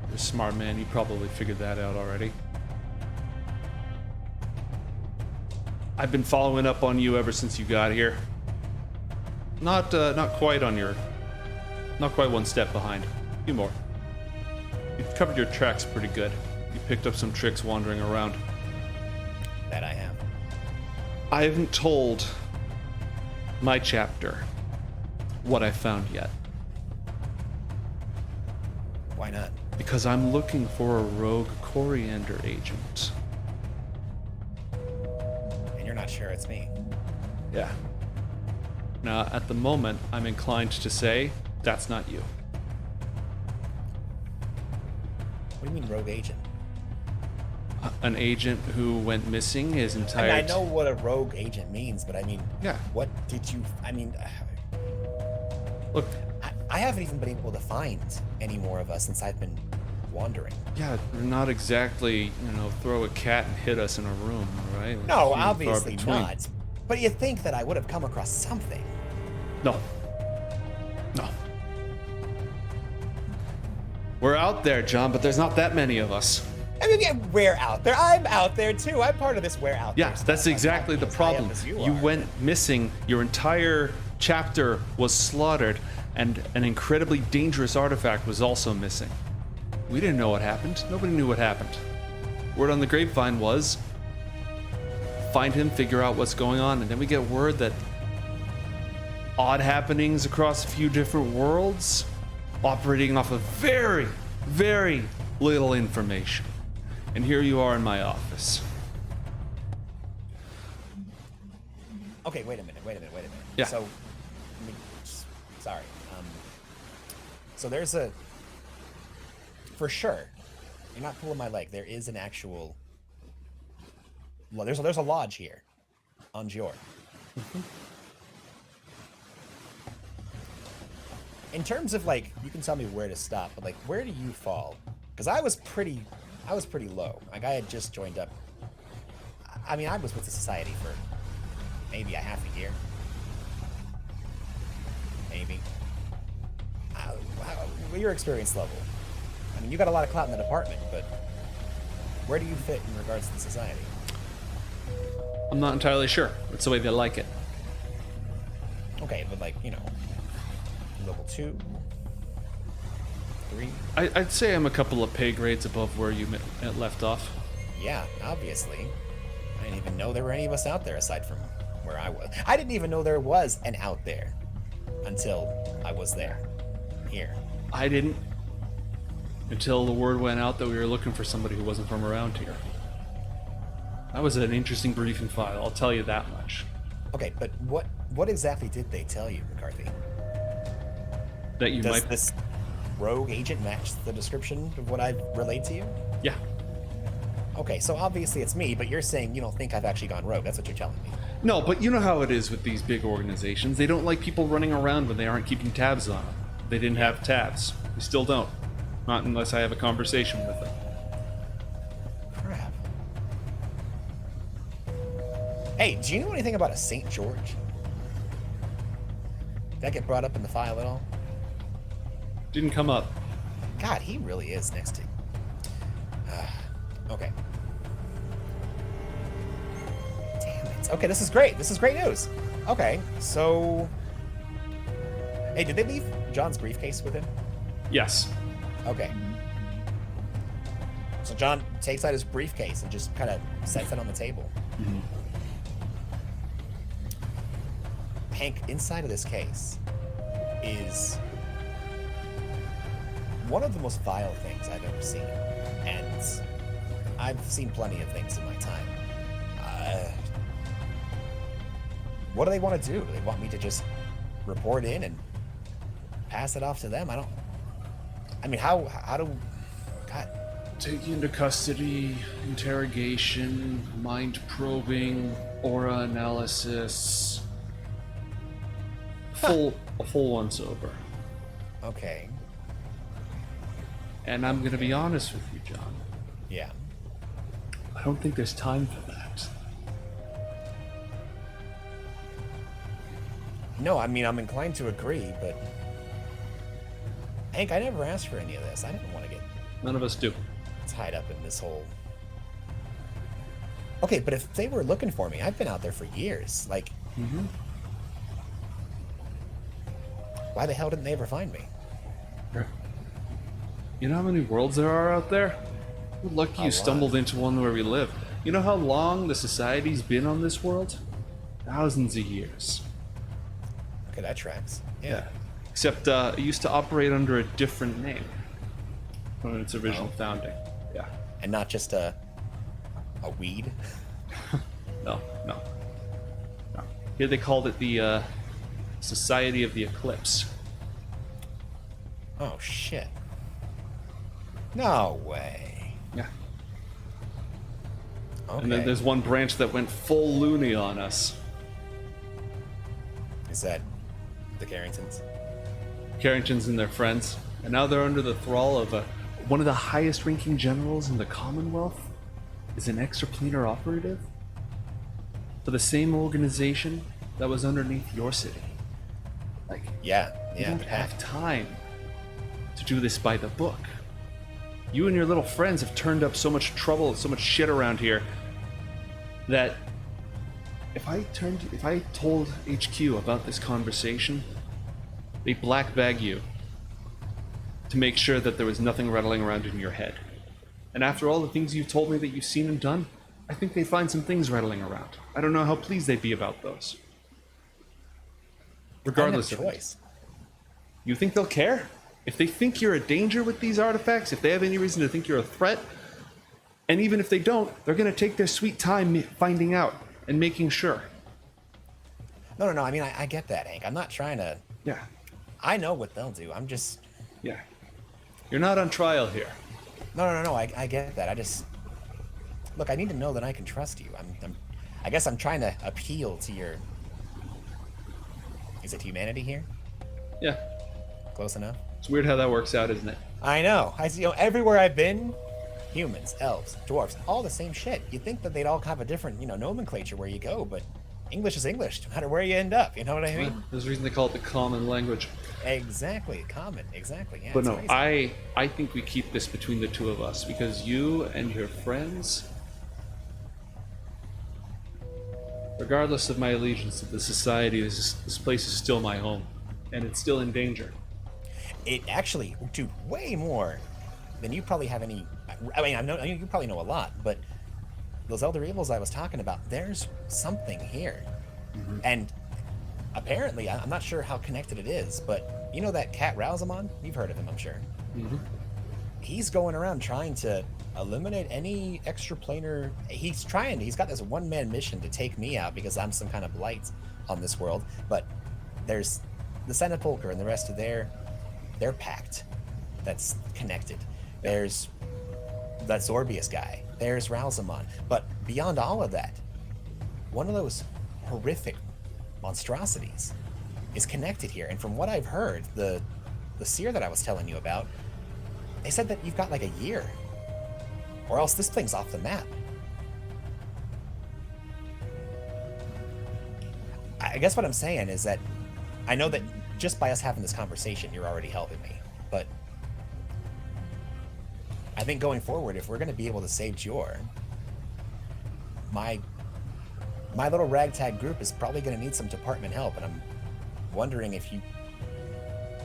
S1: You're a smart man, you probably figured that out already. I've been following up on you ever since you got here. Not quite one step behind. A few more. You've covered your tracks pretty good. You picked up some tricks wandering around.
S3: That I have.
S1: I haven't told my chapter what I found yet.
S3: Why not?
S1: Because I'm looking for a rogue Coriander agent.
S3: And you're not sure it's me.
S1: Yeah. Now, at the moment, I'm inclined to say that's not you.
S3: What do you mean rogue agent?
S1: An agent who went missing his entire...
S3: I know what a rogue agent means, but I mean,
S1: Yeah.
S3: What did you... I mean...
S1: Look,
S3: I haven't even been able to find any more of us since I've been wandering.
S1: yeah, we're not exactly, throw a cat and hit us in a room, right? We're
S3: No,
S1: few and far
S3: obviously
S1: between.
S3: not. But you'd think that I would have come across something.
S1: No. We're out there, John, but there's not that many of us.
S3: I mean, yeah, we're out there. I'm out there too. I'm part of this we're out there.
S1: Yeah, that's
S3: stuff. I'm
S1: exactly
S3: not
S1: the
S3: as high up
S1: problem.
S3: as
S1: You
S3: are.
S1: went missing, your entire chapter was slaughtered, and an incredibly dangerous artifact was also missing. We didn't know what happened. Nobody knew what happened. Word on the grapevine was find him, figure out what's going on, and then we get word that odd happenings across a few different worlds, operating off of very, very little information. And here you are in my office.
S3: Okay, wait a minute.
S1: Yeah.
S3: So, sorry. So there's a... For sure, you're not pulling my leg. There is an actual... Well, there's a lodge here on Gior. In terms of, like, you can tell me where to stop, but, like, where do you fall? Because I was pretty low. Like, I had just joined up. I mean, I was with the Society for maybe a half a year. Maybe. Your experience level. I mean, you got a lot of clout in the department, but where do you fit in regards to the Society?
S1: I'm not entirely sure. That's the way they like it.
S3: Okay, but like, level 2, 3.
S1: I'd say I'm a couple of pay grades above where you left off.
S3: Yeah, obviously. I didn't even know there were any of us out there aside from where I was. I didn't even know there was an out there until I was there. Here.
S1: I didn't. Until the word went out that we were looking for somebody who wasn't from around here. That was an interesting briefing file, I'll tell you that much.
S3: Okay, but what exactly did they tell you, McCarthy?
S1: That you
S3: Does
S1: might...
S3: this rogue agent match the description of what I relayed to you?
S1: Yeah.
S3: Okay, so obviously it's me, but you're saying you don't think I've actually gone rogue. That's what you're telling me.
S1: No, but you know how it is with these big organizations. They don't like people running around when they aren't keeping tabs on them. They didn't have tabs. They still don't. Not unless I have a conversation with them.
S3: Crap. Hey, do you know anything about a St. George? Did that get brought up in the file at all?
S1: Didn't come up.
S3: God, he really is next to... okay. Damn it. Okay, this is great. This is great news. Okay, so... Hey, did they leave John's briefcase with him?
S1: Yes.
S3: Okay. So John takes out his briefcase and just kind of sets it on the table.
S1: Mm-hmm.
S3: Hank, inside of this case is one of the most vile things I've ever seen. And I've seen plenty of things in my time. What do they want to do? Do they want me to just report in and pass it off to them? I mean, how do... God.
S1: Take you into custody, interrogation, mind probing, aura analysis. A full once over.
S3: Okay.
S1: And I'm going to be honest with you, John.
S3: Yeah.
S1: I don't think there's time for that.
S3: No, I mean, I'm inclined to agree, but Hank, I never asked for any of this. I didn't want to get
S1: None of us do.
S3: tied up in this whole... Okay, but if they were looking for me, I've been out there for years. Like, why the hell didn't they ever find me?
S1: You know how many worlds there are out there? We're lucky you stumbled into one where we live. You know how long the society's been on this world? Thousands of years.
S3: Okay, that tracks. Yeah.
S1: Except it used to operate under a different name from its original founding. Yeah.
S3: And not just a weed?
S1: No. Here they called it the Society of the Eclipse.
S3: Oh, shit. No way.
S1: Yeah.
S3: Okay.
S1: And then there's one branch that went full loony on us.
S3: Is that the Carringtons?
S1: Carringtons and their friends. And now they're under the thrall of one of the highest ranking generals in the Commonwealth is an extraplanar operative for the same organization that was underneath your city. Like,
S3: Yeah.
S1: you don't have time to do this by the book. You and your little friends have turned up so much trouble, so much shit around here, that if I told HQ about this conversation, they'd black bag you to make sure that there was nothing rattling around in your head. And after all the things you've told me that you've seen and done, I think they'd find some things rattling around. I don't know how pleased they'd be about those. Regardless of
S3: choice.
S1: You think they'll care? If they think you're a danger with these artifacts, if they have any reason to think you're a threat, and even if they don't, they're going to take their sweet time finding out and making sure.
S3: No. I mean, I get that, Hank. I'm not trying to...
S1: Yeah.
S3: I know what they'll do. I'm just...
S1: Yeah. You're not on trial here.
S3: No. I get that. I just... Look, I need to know that I can trust you. I guess I'm trying to appeal to your... Is it humanity here?
S1: Yeah.
S3: Close enough?
S1: It's weird how that works out, isn't it?
S3: I know. Everywhere I've been, humans, elves, dwarves, all the same shit. You'd think that they'd all have a different, nomenclature where you go, but English is English, no matter where you end up. You know what I mean?
S1: There's a reason they call it the common language.
S3: Exactly. Common. Exactly. Yeah,
S1: But no,
S3: crazy.
S1: I think we keep this between the two of us, because you and your friends, regardless of my allegiance to the society, this place is still my home, and it's still in danger.
S3: It actually, dude, way more than you probably have any... I mean, you probably know a lot, but those Elder Evils I was talking about, there's something here. And apparently, I'm not sure how connected it is, but you know that cat Rosamond? You've heard of him, I'm sure. He's going around trying to eliminate any extraplanar... He's got this one-man mission to take me out because I'm some kind of blight on this world, but there's the Senapulker and the rest of their pact that's connected. There's that Zorbius guy. There's Rosamond. But beyond all of that, one of those horrific monstrosities is connected here. And from what I've heard, the seer that I was telling you about, they said that you've got like a year, or else this thing's off the map. I guess what I'm saying is that I know that just by us having this conversation, you're already helping me. But I think going forward, if we're going to be able to save Jor, my little ragtag group is probably going to need some department help. And I'm wondering if you,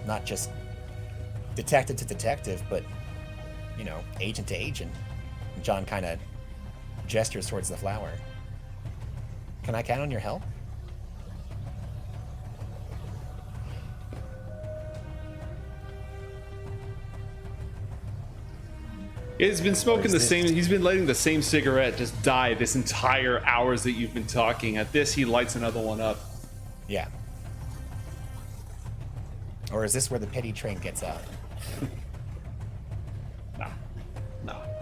S3: not just detective to detective, but, agent to agent. And John kind of gestures towards the flower. Can I count on your help?
S1: He's been smoking he's been lighting the same cigarette, just die this entire hours that you've been talking. At this, he lights another one up.
S3: Yeah. Or is this where the pity train gets out?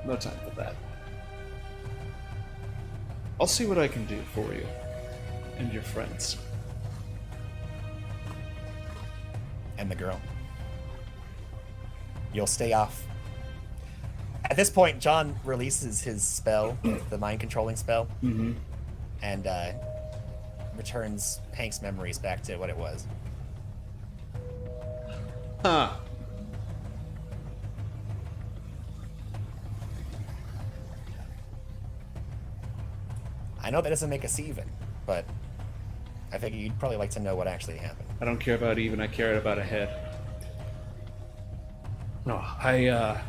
S1: No time for that. I'll see what I can do for you and your friends.
S3: And the girl. You'll stay off At this point, John releases his spell, the mind controlling spell, and returns Hank's memories back to what it was.
S1: Huh.
S3: I know that doesn't make us even, but I think you'd probably like to know what actually happened.
S1: I don't care about even, I care about ahead. No, I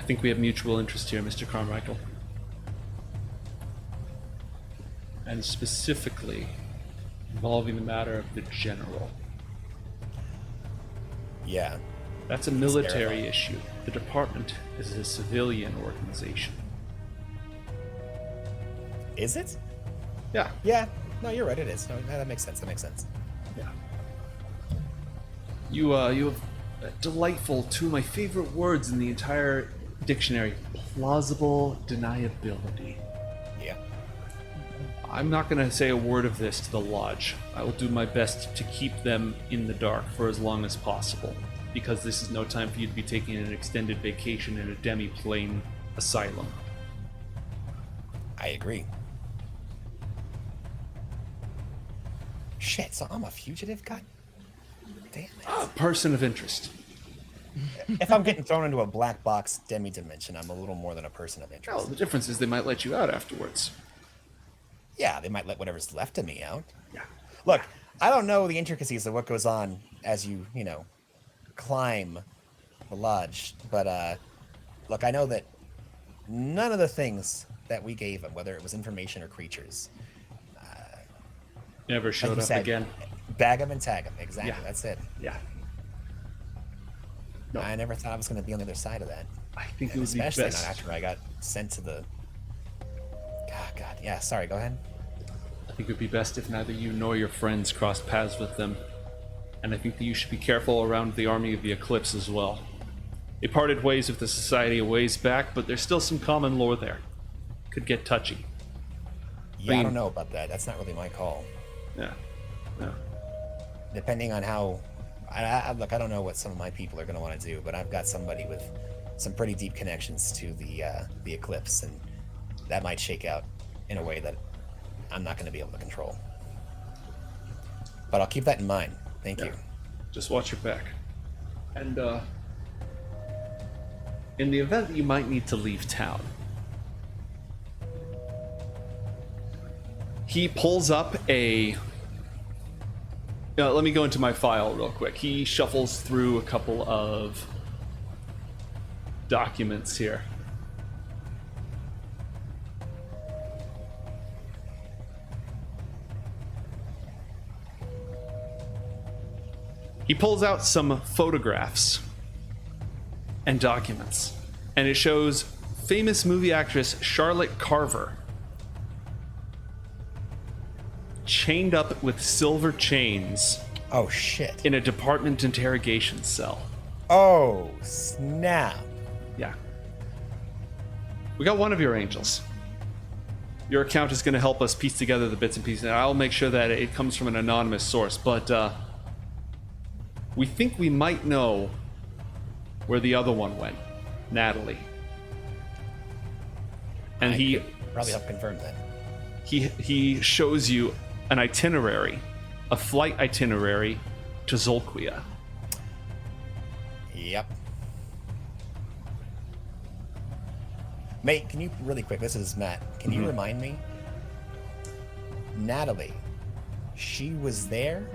S1: think we have mutual interest here, Mr. Carmichael. And specifically involving the matter of the general.
S3: Yeah.
S1: That's a military issue. The department is a civilian organization.
S3: Is it?
S1: Yeah.
S3: Yeah. No, you're right. It is. No, that makes sense. That makes sense.
S1: Yeah. You have delightful, two of my favorite words in the entire dictionary: plausible deniability.
S3: Yeah.
S1: I'm not going to say a word of this to the lodge. I will do my best to keep them in the dark for as long as possible, because this is no time for you to be taking an extended vacation in a demi-plane asylum.
S3: I agree. Shit, so I'm a fugitive? God damn it.
S1: A person of interest.
S3: If I'm getting thrown into a black box demi-dimension, I'm a little more than a person of interest.
S1: Well, the difference is they might let you out afterwards.
S3: Yeah, they might let whatever's left of me out.
S1: Yeah.
S3: Look, I don't know the intricacies of what goes on as you climb the lodge, but look, I know that none of the things that we gave him, whether it was information or creatures,
S1: Never showed
S3: like you
S1: up
S3: said,
S1: again.
S3: Bag him and tag him. Exactly.
S1: Yeah.
S3: That's it.
S1: Yeah. No.
S3: I never thought I was going to be on the other side of that.
S1: I think
S3: And
S1: it would be
S3: especially
S1: best.
S3: not after I got sent to the. God. Yeah. Sorry. Go ahead.
S1: I think it would be best if neither you nor your friends crossed paths with them. And I think that you should be careful around the Army of the Eclipse as well. They parted ways with the Society a ways back, but there's still some common lore there. Could get touchy.
S3: Yeah, I don't know about that. That's not really my call.
S1: Yeah. No.
S3: Depending on how. Look, I don't know what some of my people are going to want to do, but I've got somebody with some pretty deep connections to the Eclipse, and that might shake out in a way that I'm not going to be able to control. But I'll keep that in mind. Thank you.
S1: Just watch your back. And, in the event that you might need to leave town, he pulls up a... let me go into my file real quick. He shuffles through a couple of documents here. He pulls out some photographs and documents, and it shows famous movie actress Charlotte Carver chained up with silver chains
S3: Oh, shit.
S1: in a department interrogation cell.
S3: Oh, snap.
S1: Yeah. We got one of your angels. Your account is going to help us piece together the bits and pieces, and I'll make sure that it comes from an anonymous source, but we think we might know where the other one went, Natalie. And
S3: I
S1: he
S3: could probably help confirm that.
S1: he shows you an itinerary, a flight itinerary to Zolquia.
S3: Yep. Mate, can you really quick? This is Matt. Can you remind me? Natalie, she was there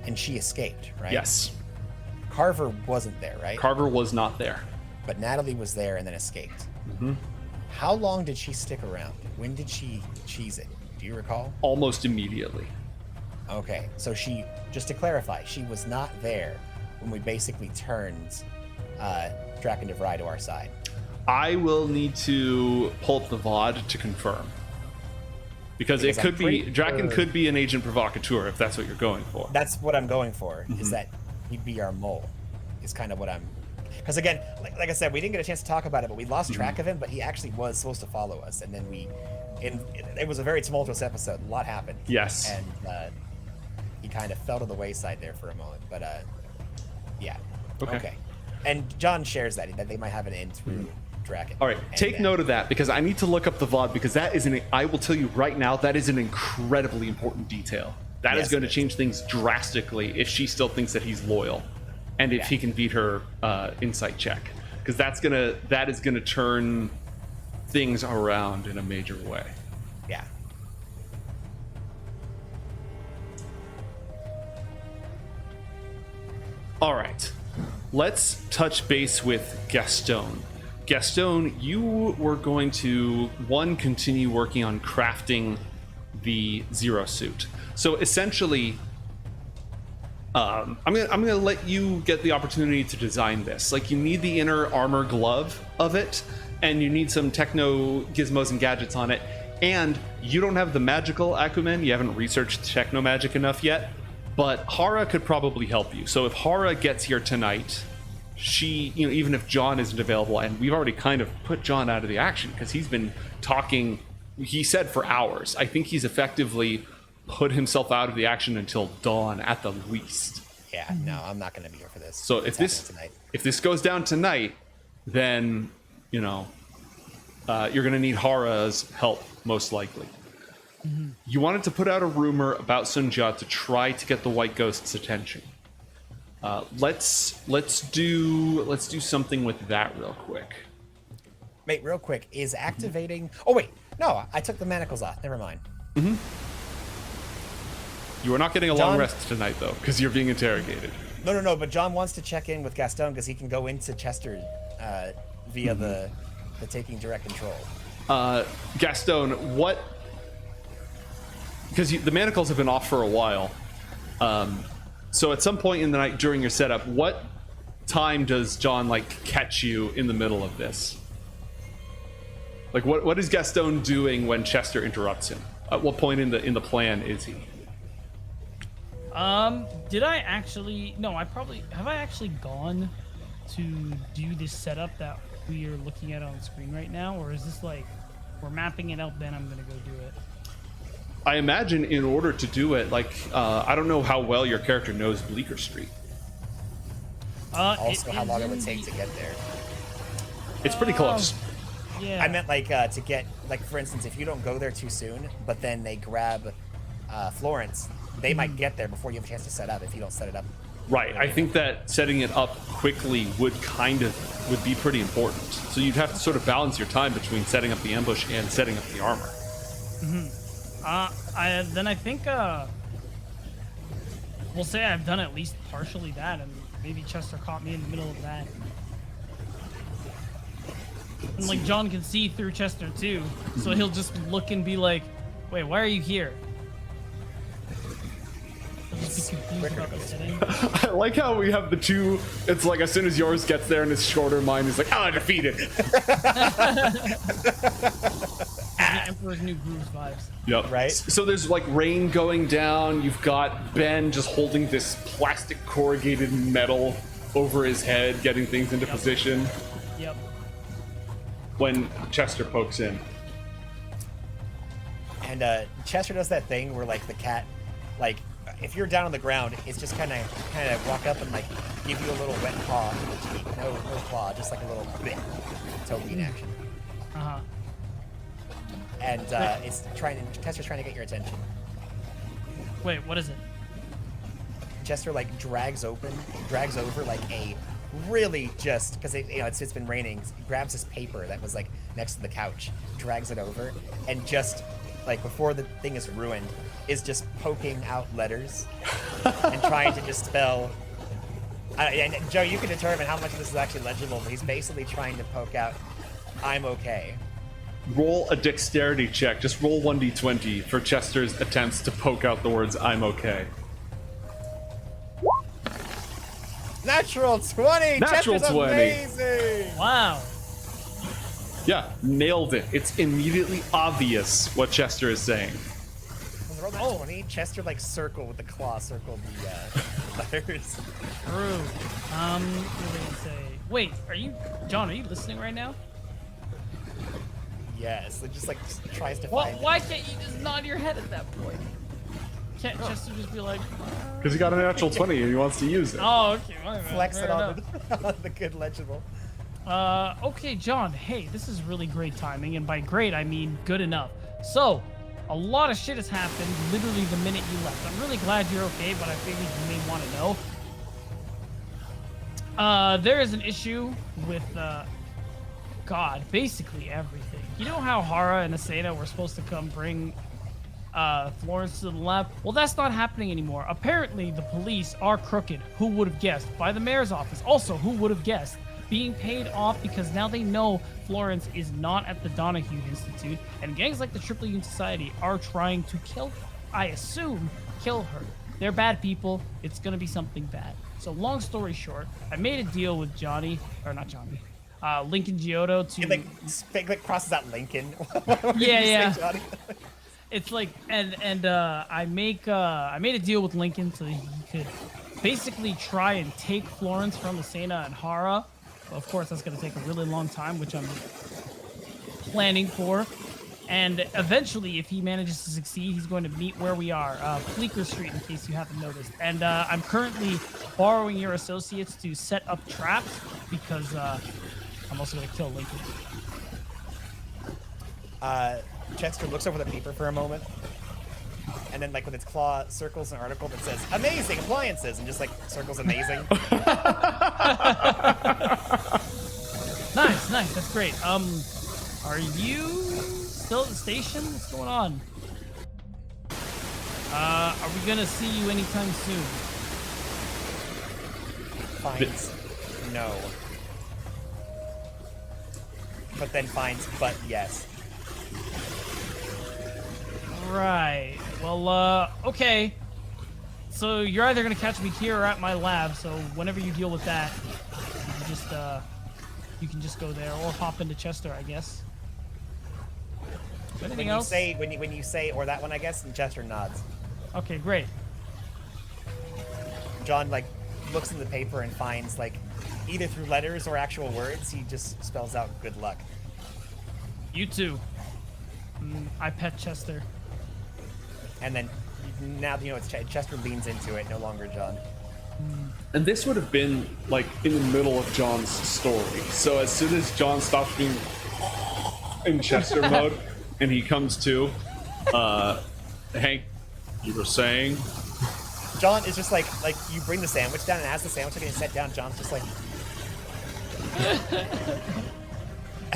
S3: and she escaped, right?
S1: Yes.
S3: Carver wasn't there, right?
S1: Carver was not there.
S3: But Natalie was there and then escaped.
S1: Mm-hmm.
S3: How long did she stick around? When did she cheese it? Do you recall?
S1: Almost immediately.
S3: Okay, so she, just to clarify, she was not there when we basically turned Draken DeVry to our side.
S1: I will need to pull up the VOD to confirm. Because it
S3: I'm
S1: could be,
S3: pretty
S1: Draken
S3: sure-
S1: could be an agent provocateur if that's what you're going for.
S3: That's what I'm going for, is that he'd be our mole, is kind of what I'm... Because again, like I said, we didn't get a chance to talk about it, but we lost track of him, but he actually was supposed to follow us, and then it was a very tumultuous episode, a lot happened.
S1: Yes.
S3: And he kind of fell to the wayside there for a moment, but yeah.
S1: Okay.
S3: And John shares that they might have an int rune dragon.
S1: All right, take note of that because I need to look up the VOD because that is I will tell you right now, that is an incredibly important detail. That is going to change things drastically if she still thinks that he's loyal and if he can beat her insight check. Because that is gonna turn things around in a major way.
S3: Yeah.
S1: All right, let's touch base with Gastone. Gastone, you were going to continue working on crafting the Zero suit. So essentially, I'm gonna let you get the opportunity to design this. Like, you need the inner armor glove of it, and you need some techno gizmos and gadgets on it. And you don't have the magical acumen. You haven't researched techno magic enough yet. But Hara could probably help you. So if Hara gets here tonight, she, even if John isn't available, and we've already kind of put John out of the action because he's been talking, he said, for hours. I think he's effectively put himself out of the action until dawn at the least.
S3: Yeah, no, I'm not going to be here for this.
S1: So if this goes down tonight, then you're going to need Hara's help most likely. Mm-hmm. You wanted to put out a rumor about Sunja to try to get the White Ghost's attention. Let's do something with that real quick.
S3: Mate, real quick, is activating... Oh, wait. No, I took the manacles off. Never mind.
S1: Mm-hmm. You are not getting a long rest tonight, though, because you're being interrogated.
S3: No, but John wants to check in with Gastone because he can go into Chester via the taking direct control.
S1: Gastone, what... Because the manacles have been off for a while. So at some point in the night during your setup, what time does John, catch you in the middle of this? Like, what is Gastone doing when Chester interrupts him? At what point in the plan is he?
S2: Did I actually... No, have I actually gone to do this setup that we are looking at on the screen right now? Or is this we're mapping it out, then I'm gonna go do it?
S1: I imagine in order to do it, I don't know how well your character knows Bleecker Street.
S3: Also, how long it would take to get there.
S1: It's pretty close.
S2: Yeah.
S3: I meant to get, for instance, if you don't go there too soon, but then they grab Florence, they might get there before you have a chance to set up if you don't set it up.
S1: Right. I think that setting it up quickly would be pretty important. So you'd have to sort of balance your time between setting up the ambush and setting up the armor.
S2: Mm-hmm. I think we'll say I've done at least partially that, and maybe Chester caught me in the middle of that. And John can see through Chester too, so he'll just look and be like, "Wait, why are you here?" He'll just be confused about the setting.
S1: I like how we have the two. It's as soon as yours gets there and his shorter mind is defeated.
S2: The Emperor's New Grooves vibes.
S1: Yep.
S3: Right?
S1: So there's rain going down. You've got Ben just holding this plastic corrugated metal over his head, getting things into position.
S2: Yep.
S1: When Chester pokes in.
S3: And Chester does that thing where the cat, if you're down on the ground, it's just kind of walk up and give you a little wet paw to the cheek. No claw, just a little bleh, token action.
S2: Uh-huh.
S3: And Chester's trying to get your attention.
S2: Wait, what is it?
S3: Chester drags over a really just because it's been raining. He grabs this paper that was next to the couch, drags it over, and just before the thing is ruined, is just poking out letters and trying to just spell. And Joe, you can determine how much of this is actually legible, but he's basically trying to poke out, "I'm okay."
S1: Roll a dexterity check. Just roll 1d20 for Chester's attempts to poke out the words "I'm okay."
S3: Natural 20.
S1: Natural
S3: Chester's
S1: 20.
S3: Amazing.
S2: Wow.
S1: Yeah, nailed it. It's immediately obvious what Chester is saying.
S3: When they roll that 20, Chester circle with the claw circled the letters.
S2: True. What was I gonna say? Wait, John? Are you listening right now?
S3: Yes, it just tries to
S2: Well,
S3: find.
S2: why can't you just nod your head at that point? can't Chester just be like,
S1: Because he got a natural 20 and he wants to use it.
S2: oh, okay, well,
S3: Flex
S2: fair
S3: it on
S2: enough.
S3: on the good legible.
S2: Okay, John, hey, this is really great timing, and by great, I mean good enough. So, a lot of shit has happened literally the minute you left. I'm really glad you're okay, but I figured you may want to know. There is an issue with, God, basically everything. You know how Hara and Asena were supposed to come bring Florence to the lab? Well, that's not happening anymore. Apparently, the police are crooked. Who would have guessed? By the mayor's office. Also, who would have guessed? Being paid off because now they know Florence is not at the Donahue Institute, and gangs like the Triple Union Society are trying to kill her. I assume kill her. They're bad people. It's gonna be something bad. So long story short, I made a deal with Lincoln Giotto to.
S3: It like crosses out Lincoln.
S2: Yeah. It's like I made a deal with Lincoln so that he could basically try and take Florence from Asena and Hara. Of course, that's going to take a really long time, which I'm planning for. And eventually, if he manages to succeed, he's going to meet where we are, Bleecker Street, in case you haven't noticed. And I'm currently borrowing your associates to set up traps because I'm also going to kill Lincoln.
S3: Chester looks over the paper for a moment, and then, like, with its claw, circles an article that says "Amazing Appliances" and just, like, circles "Amazing."
S2: Nice, that's great. Are you still at the station? What's going on? Are we gonna see you anytime soon?
S3: Finds no. But then finds but yes.
S2: Right. Well, okay. So you're either gonna catch me here or at my lab. So whenever you deal with that, you can just go there or hop into Chester, I guess. Anything else?
S3: When you say or that one, I guess, and Chester nods.
S2: Okay, great.
S3: John, like, looks in the paper and finds, like, either through letters or actual words, he just spells out "good luck."
S2: You too. I pet Chester.
S3: And then now you know it's Chester leans into it, no longer John.
S1: And this would have been like in the middle of John's story. So as soon as John stops being in Chester mode and he comes to, Hank, you were saying?
S3: John is just like you bring the sandwich down, and as the sandwich is getting set down, John's just like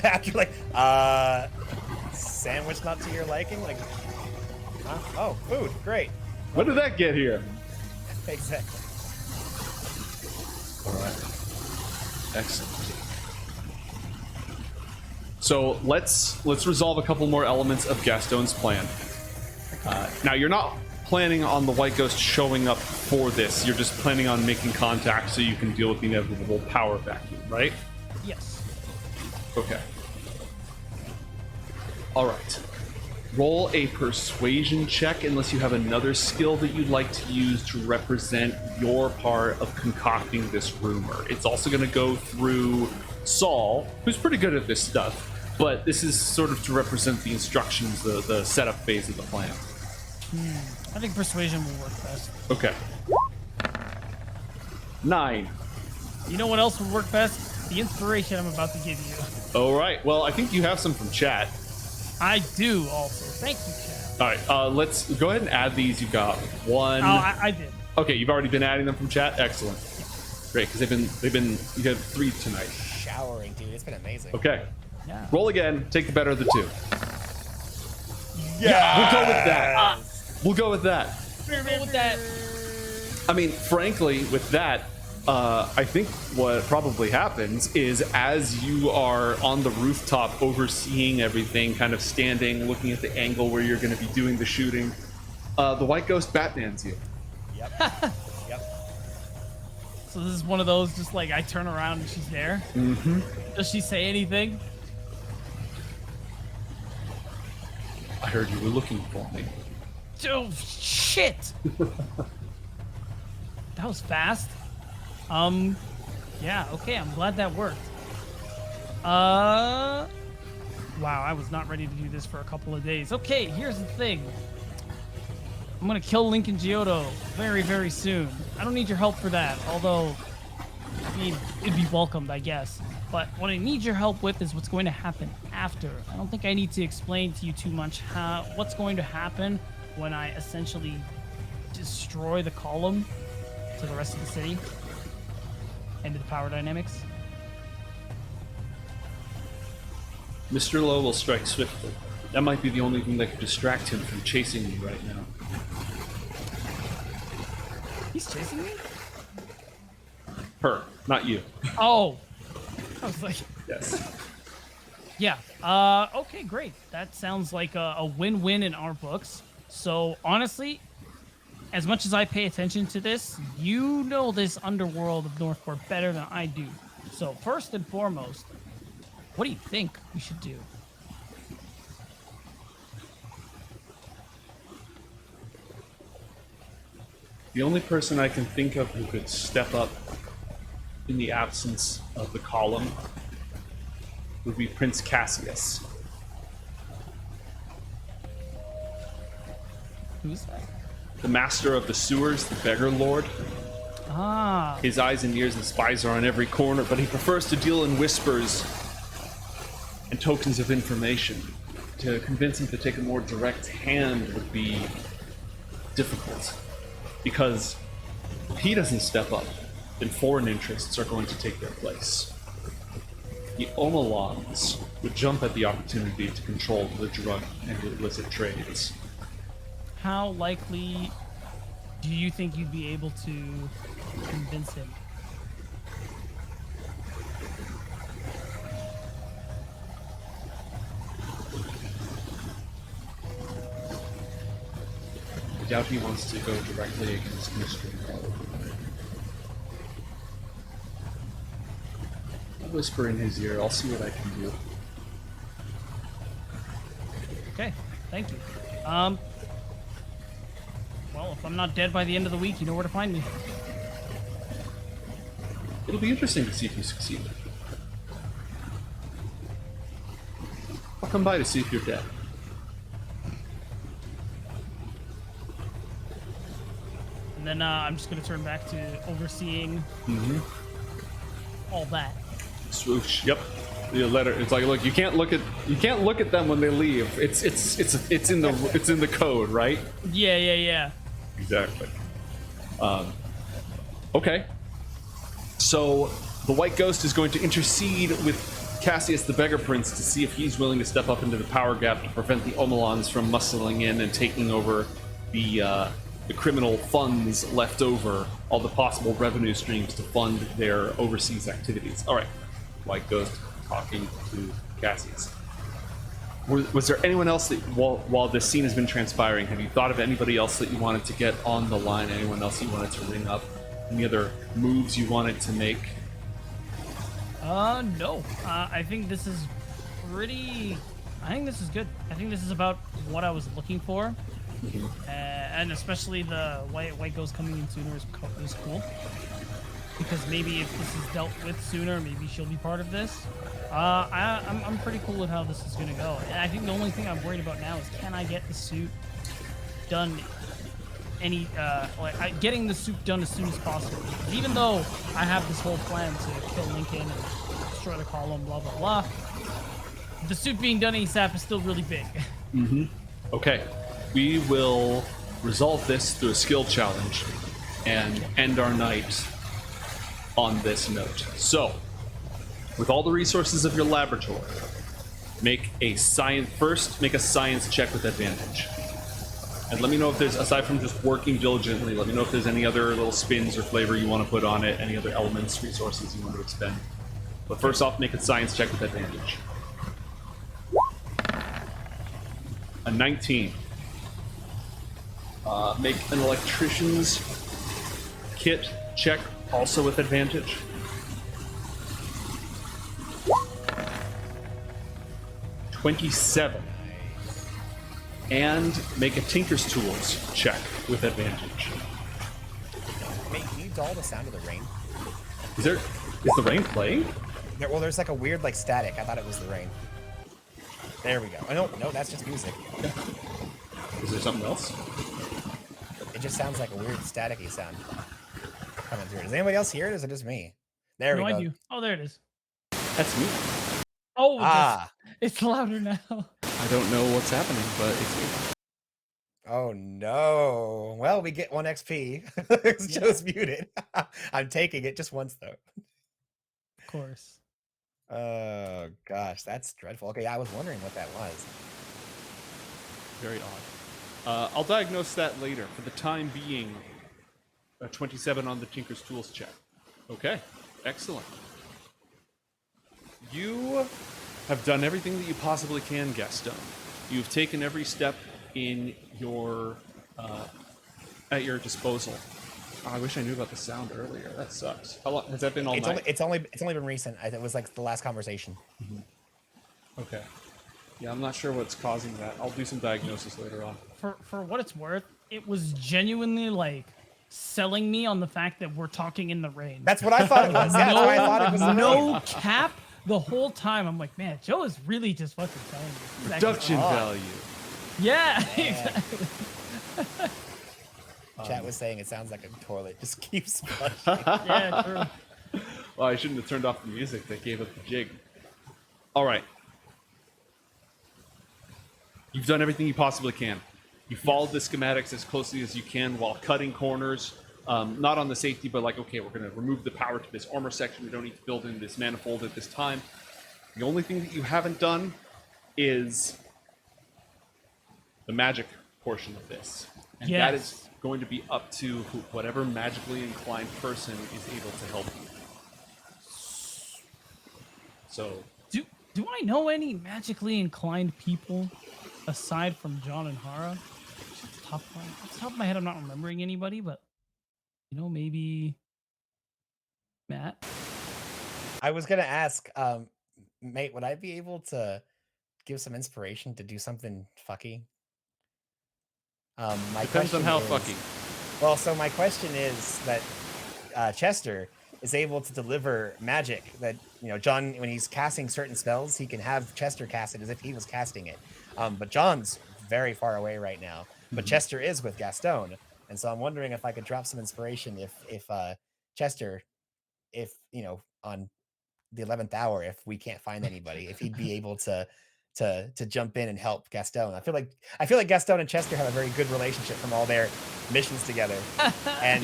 S3: after like sandwich not to your liking, like huh? Oh, food, great.
S1: When did that get here?
S3: Exactly.
S1: All right. Excellent. So let's resolve a couple more elements of Gastone's plan. Now you're not planning on the White Ghost showing up for this. You're just planning on making contact so you can deal with the inevitable power vacuum, right?
S2: Yes.
S1: Okay. All right. Roll a persuasion check unless you have another skill that you'd like to use to represent your part of concocting this rumor. It's also going to go through Saul, who's pretty good at this stuff, but this is sort of to represent the instructions, the setup phase of the plan.
S2: I think persuasion will work best.
S1: Okay. 9.
S2: You know what else would work best? The inspiration I'm about to give you.
S1: All right. Well, I think you have some from chat.
S2: I do also. Thank you, chat.
S1: All right. Let's go ahead and add these. You got 1.
S2: Oh, I did.
S1: Okay, you've already been adding them from chat. Excellent. Great, because they've been. You got 3 tonight.
S3: Showering, dude. It's been amazing.
S1: Okay.
S2: Yeah.
S1: Roll again. Take the better of the 2.
S3: Yeah.
S1: We'll go with that. We'll go with that.
S2: Go with that.
S1: I mean, frankly, with that, I think what probably happens is as you are on the rooftop overseeing everything, kind of standing, looking at the angle where you're going to be doing the shooting, the White Ghost Batmans you.
S3: Yep. Yep.
S2: So this is one of those, just like I turn around and she's there.
S1: Mm-hmm.
S2: Does she say anything?
S1: I heard you were looking for me.
S2: Oh, shit! That was fast. Yeah, okay, I'm glad that worked. Wow, I was not ready to do this for a couple of days. Okay, here's the thing. I'm gonna kill Lincoln Giotto very, very soon. I don't need your help for that, although, I mean, it'd be welcomed, I guess. But what I need your help with is what's going to happen after. I don't think I need to explain to you too much what's going to happen when I essentially destroy the column to the rest of the city and to the power dynamics.
S1: Mr. Lowe will strike swiftly. That might be the only thing that could distract him from chasing you right now.
S2: He's chasing me?
S1: Her, not you.
S2: Oh. I was like...
S1: Yes.
S2: Yeah. Okay, great. That sounds like a win-win in our books. So, honestly, as much as I pay attention to this, you know this underworld of Northport better than I do. So, first and foremost, what do you think we should do?
S1: The only person I can think of who could step up in the absence of the column would be Prince Cassius.
S2: Who's that?
S1: The master of the sewers, the beggar lord.
S2: Ah.
S1: His eyes and ears and spies are on every corner, but he prefers to deal in whispers and tokens of information. To convince him to take a more direct hand would be difficult, because if he doesn't step up, then foreign interests are going to take their place. The Omalons would jump at the opportunity to control the drug and illicit trades.
S2: How likely do you think you'd be able to convince him?
S1: I doubt he wants to go directly against Mr. Lowe. I'll whisper in his ear. I'll see what I can do.
S2: Okay, thank you. Well, if I'm not dead by the end of the week, you know where to find me.
S1: It'll be interesting to see if you succeed. I'll come by to see if you're dead.
S2: And then I'm just going to turn back to overseeing all that.
S1: Swoosh. Yep. The letter. It's like, look, you can't look at them when they leave. It's in the code, right?
S2: Yeah.
S1: Exactly. Okay. So the White Ghost is going to intercede with Cassius the Beggar Prince to see if he's willing to step up into the power gap to prevent the Omalons from muscling in and taking over the criminal funds left over, all the possible revenue streams to fund their overseas activities. All right. White Ghost talking to Cassius. Was there anyone else that, while this scene has been transpiring, have you thought of anybody else that you wanted to get on the line? Anyone else you wanted to ring up? Any other moves you wanted to make?
S2: No. I think this is pretty... I think this is good. I think this is about what I was looking for. And especially the White Ghost coming in sooner is cool. Because maybe if this is dealt with sooner, maybe she'll be part of this. I'm pretty cool with how this is going to go. And I think the only thing I'm worried about now is, can I get the suit done getting the suit done as soon as possible. Because even though I have this whole plan to kill Lincoln and destroy the column, blah, blah, blah, the suit being done ASAP is still really big.
S1: Okay. We will resolve this through a skill challenge and end our night on this note. So, with all the resources of your laboratory, make a science check with advantage. And let me know if there's, aside from just working diligently, let me know if there's any other little spins or flavor you want to put on it, any other elements, resources you want to expend. But first off, make a science check with advantage. A 19. Make an electrician's kit check, also with advantage. $27. And make a tinker's tools check with advantage.
S3: Mate, can you dull the sound of the rain?
S1: Is the rain playing?
S3: Well, there's like a weird like static. I thought it was the rain. There we go. Oh, no, that's just music.
S1: Is there something else?
S3: It just sounds like a weird staticky sound coming through. Does anybody else hear it? Or is it just me? There
S2: No,
S3: we go.
S2: I do. Oh, there it is.
S1: That's me.
S2: Oh,
S3: Ah.
S2: it's louder now.
S1: I don't know what's happening, but it's me.
S3: Oh no. Well, we get 1 XP. It's
S2: Yeah.
S3: just muted. I'm taking it just once though.
S2: Of course.
S3: Oh gosh, that's dreadful. Okay, I was wondering what that was.
S1: Very odd. I'll diagnose that later. For the time being, a 27 on the Tinker's Tools check. Okay, excellent. You have done everything that you possibly can, Gastone. You've taken every step in your at your disposal. Oh, I wish I knew about the sound earlier. That sucks. How long has that been all night?
S3: It's only been recent. It was like the last conversation.
S1: Okay. Yeah, I'm not sure what's causing that. I'll do some diagnosis later on.
S2: For what it's worth, it was genuinely like selling me on the fact that we're talking in the rain.
S3: That's what I thought it was. Yeah, that's why I thought it was the rain.
S2: No cap. The whole time, I'm like, man, Joe is really just fucking telling me.
S1: Production value.
S2: Yeah.
S3: Yeah. Chat was saying it sounds like a toilet just keeps flushing.
S2: Yeah, true.
S1: Well, I shouldn't have turned off the music. That gave up the jig. All right. You've done everything you possibly can. You followed the schematics as closely as you can while cutting corners. Not on the safety, but like, okay, we're going to remove the power to this armor section. We don't need to build in this manifold at this time. The only thing that you haven't done is the magic portion of this. And that is going to be up to whatever magically inclined person is able to help you. So,
S2: do I know any magically inclined people aside from John and Hara? Off the top of my head, I'm not remembering anybody, but you know, maybe Matt.
S3: I was gonna ask, mate, would I be able to give some inspiration to do something fucky? My
S1: depends on
S3: question
S1: how
S3: is,
S1: fucky.
S3: Well, so my question is that Chester is able to deliver magic that, you know, John, when he's casting certain spells, he can have Chester cast it as if he was casting it. But John's very far away right now, but Chester is with Gastone. And so I'm wondering if I could drop some inspiration if Chester, if, you know, on the 11th hour, if we can't find anybody, if he'd be able to jump in and help Gastone. I feel like Gastone and Chester have a very good relationship from all their missions together, and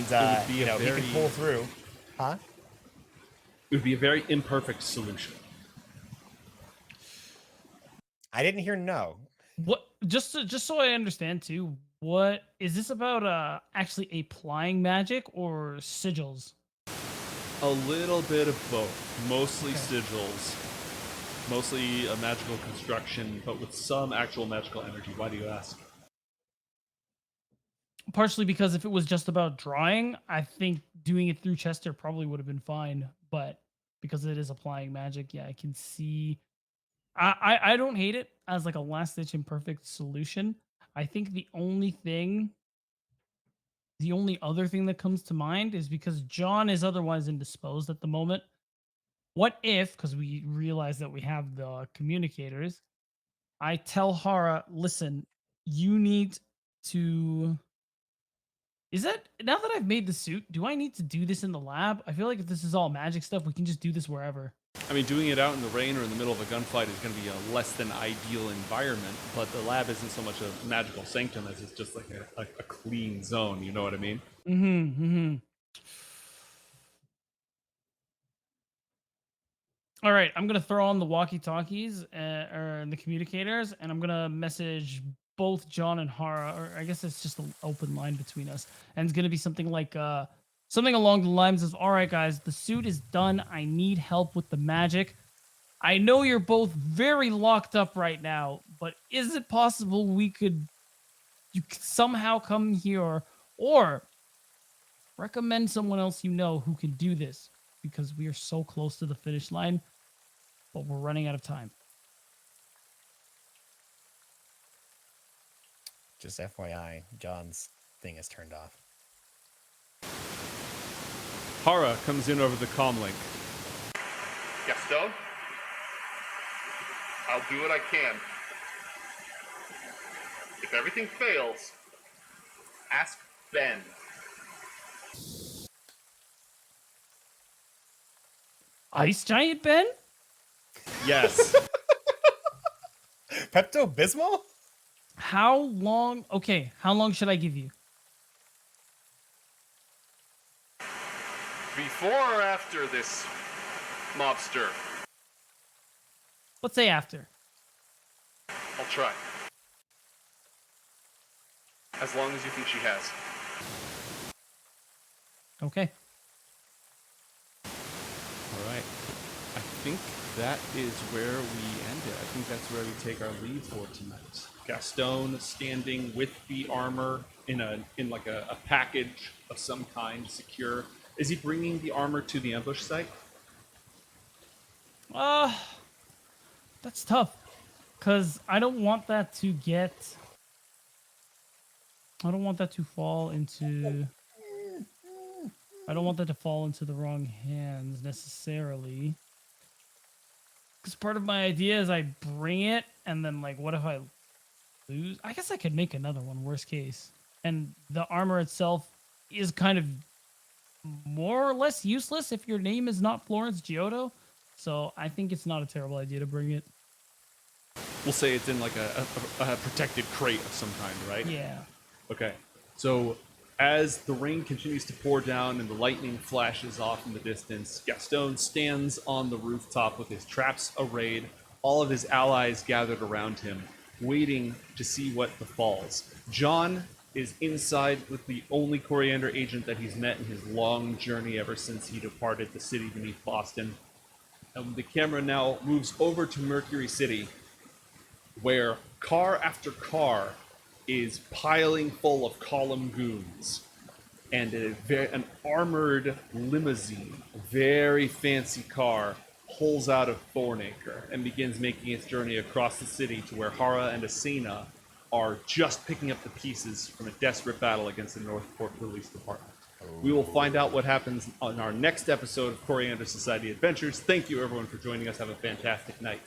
S3: you know, he can pull through. Huh?
S1: It would be a very imperfect solution.
S3: I didn't hear no.
S2: What? Just so I understand too. What is this about? Actually applying magic or sigils?
S1: A little bit of both. Mostly sigils. Mostly a magical construction, but with some actual magical energy. Why do you ask?
S2: Partially because if it was just about drawing, I think doing it through Chester probably would have been fine. But because it is applying magic, yeah, I can see. I don't hate it as like a last ditch imperfect solution. I think the only other thing that comes to mind is because John is otherwise indisposed at the moment. What if, because we realize that we have the communicators, I tell Hara, listen, you need to. Is that now that I've made the suit, do I need to do this in the lab? I feel like if this is all magic stuff, we can just do this wherever.
S1: I mean, doing it out in the rain or in the middle of a gunfight is going to be a less than ideal environment, but the lab isn't so much a magical sanctum as it's just like a clean zone, you know what I mean?
S2: All right, I'm gonna throw on the walkie-talkies or the communicators, and I'm gonna message both John and Hara, or I guess it's just an open line between us, and it's gonna be something like something along the lines of, "All right, guys, the suit is done. I need help with the magic. I know you're both very locked up right now, but is it possible you could somehow come here or recommend someone else you know who can do this? Because we are so close to the finish line, but we're running out of time."
S3: Just FYI, John's thing is turned off.
S1: Hara comes in over the comm link. Gastone? I'll do what I can. If everything fails, ask Ben.
S2: Ice Giant Ben?
S1: Yes.
S3: Pepto Bismol?
S2: How long? Okay, how long should I give you?
S1: Before or after this mobster?
S2: Let's say after.
S1: I'll try. As long as you think she has.
S2: Okay.
S1: All right. I think that is where we end it. I think that's where we take our lead for tonight. Gastone standing with the armor in like a package of some kind, secure. Is he bringing the armor to the ambush site?
S2: That's tough. Cause I don't want that to fall into. I don't want that to fall into the wrong hands necessarily. Because part of my idea is I bring it, and then, like, what if I lose? I guess I could make another one, worst case. And the armor itself is kind of more or less useless if your name is not Florence Giotto. So I think it's not a terrible idea to bring it.
S1: We'll say it's in like a protected crate of some kind, right?
S2: Yeah.
S1: Okay. So as the rain continues to pour down and the lightning flashes off in the distance, Gastone stands on the rooftop with his traps arrayed, all of his allies gathered around him, waiting to see what befalls. John is inside with the only Coriander agent that he's met in his long journey ever since he departed the city beneath Boston. And the camera now moves over to Mercury City, where car after car is piling full of column goons, and an armored limousine, a very fancy car, pulls out of Thornacre and begins making its journey across the city to where Hara and Asena are just picking up the pieces from a desperate battle against the Northport Police Department. We will find out what happens on our next episode of Coriander Society Adventures. Thank you, everyone, for joining us. Have a fantastic night.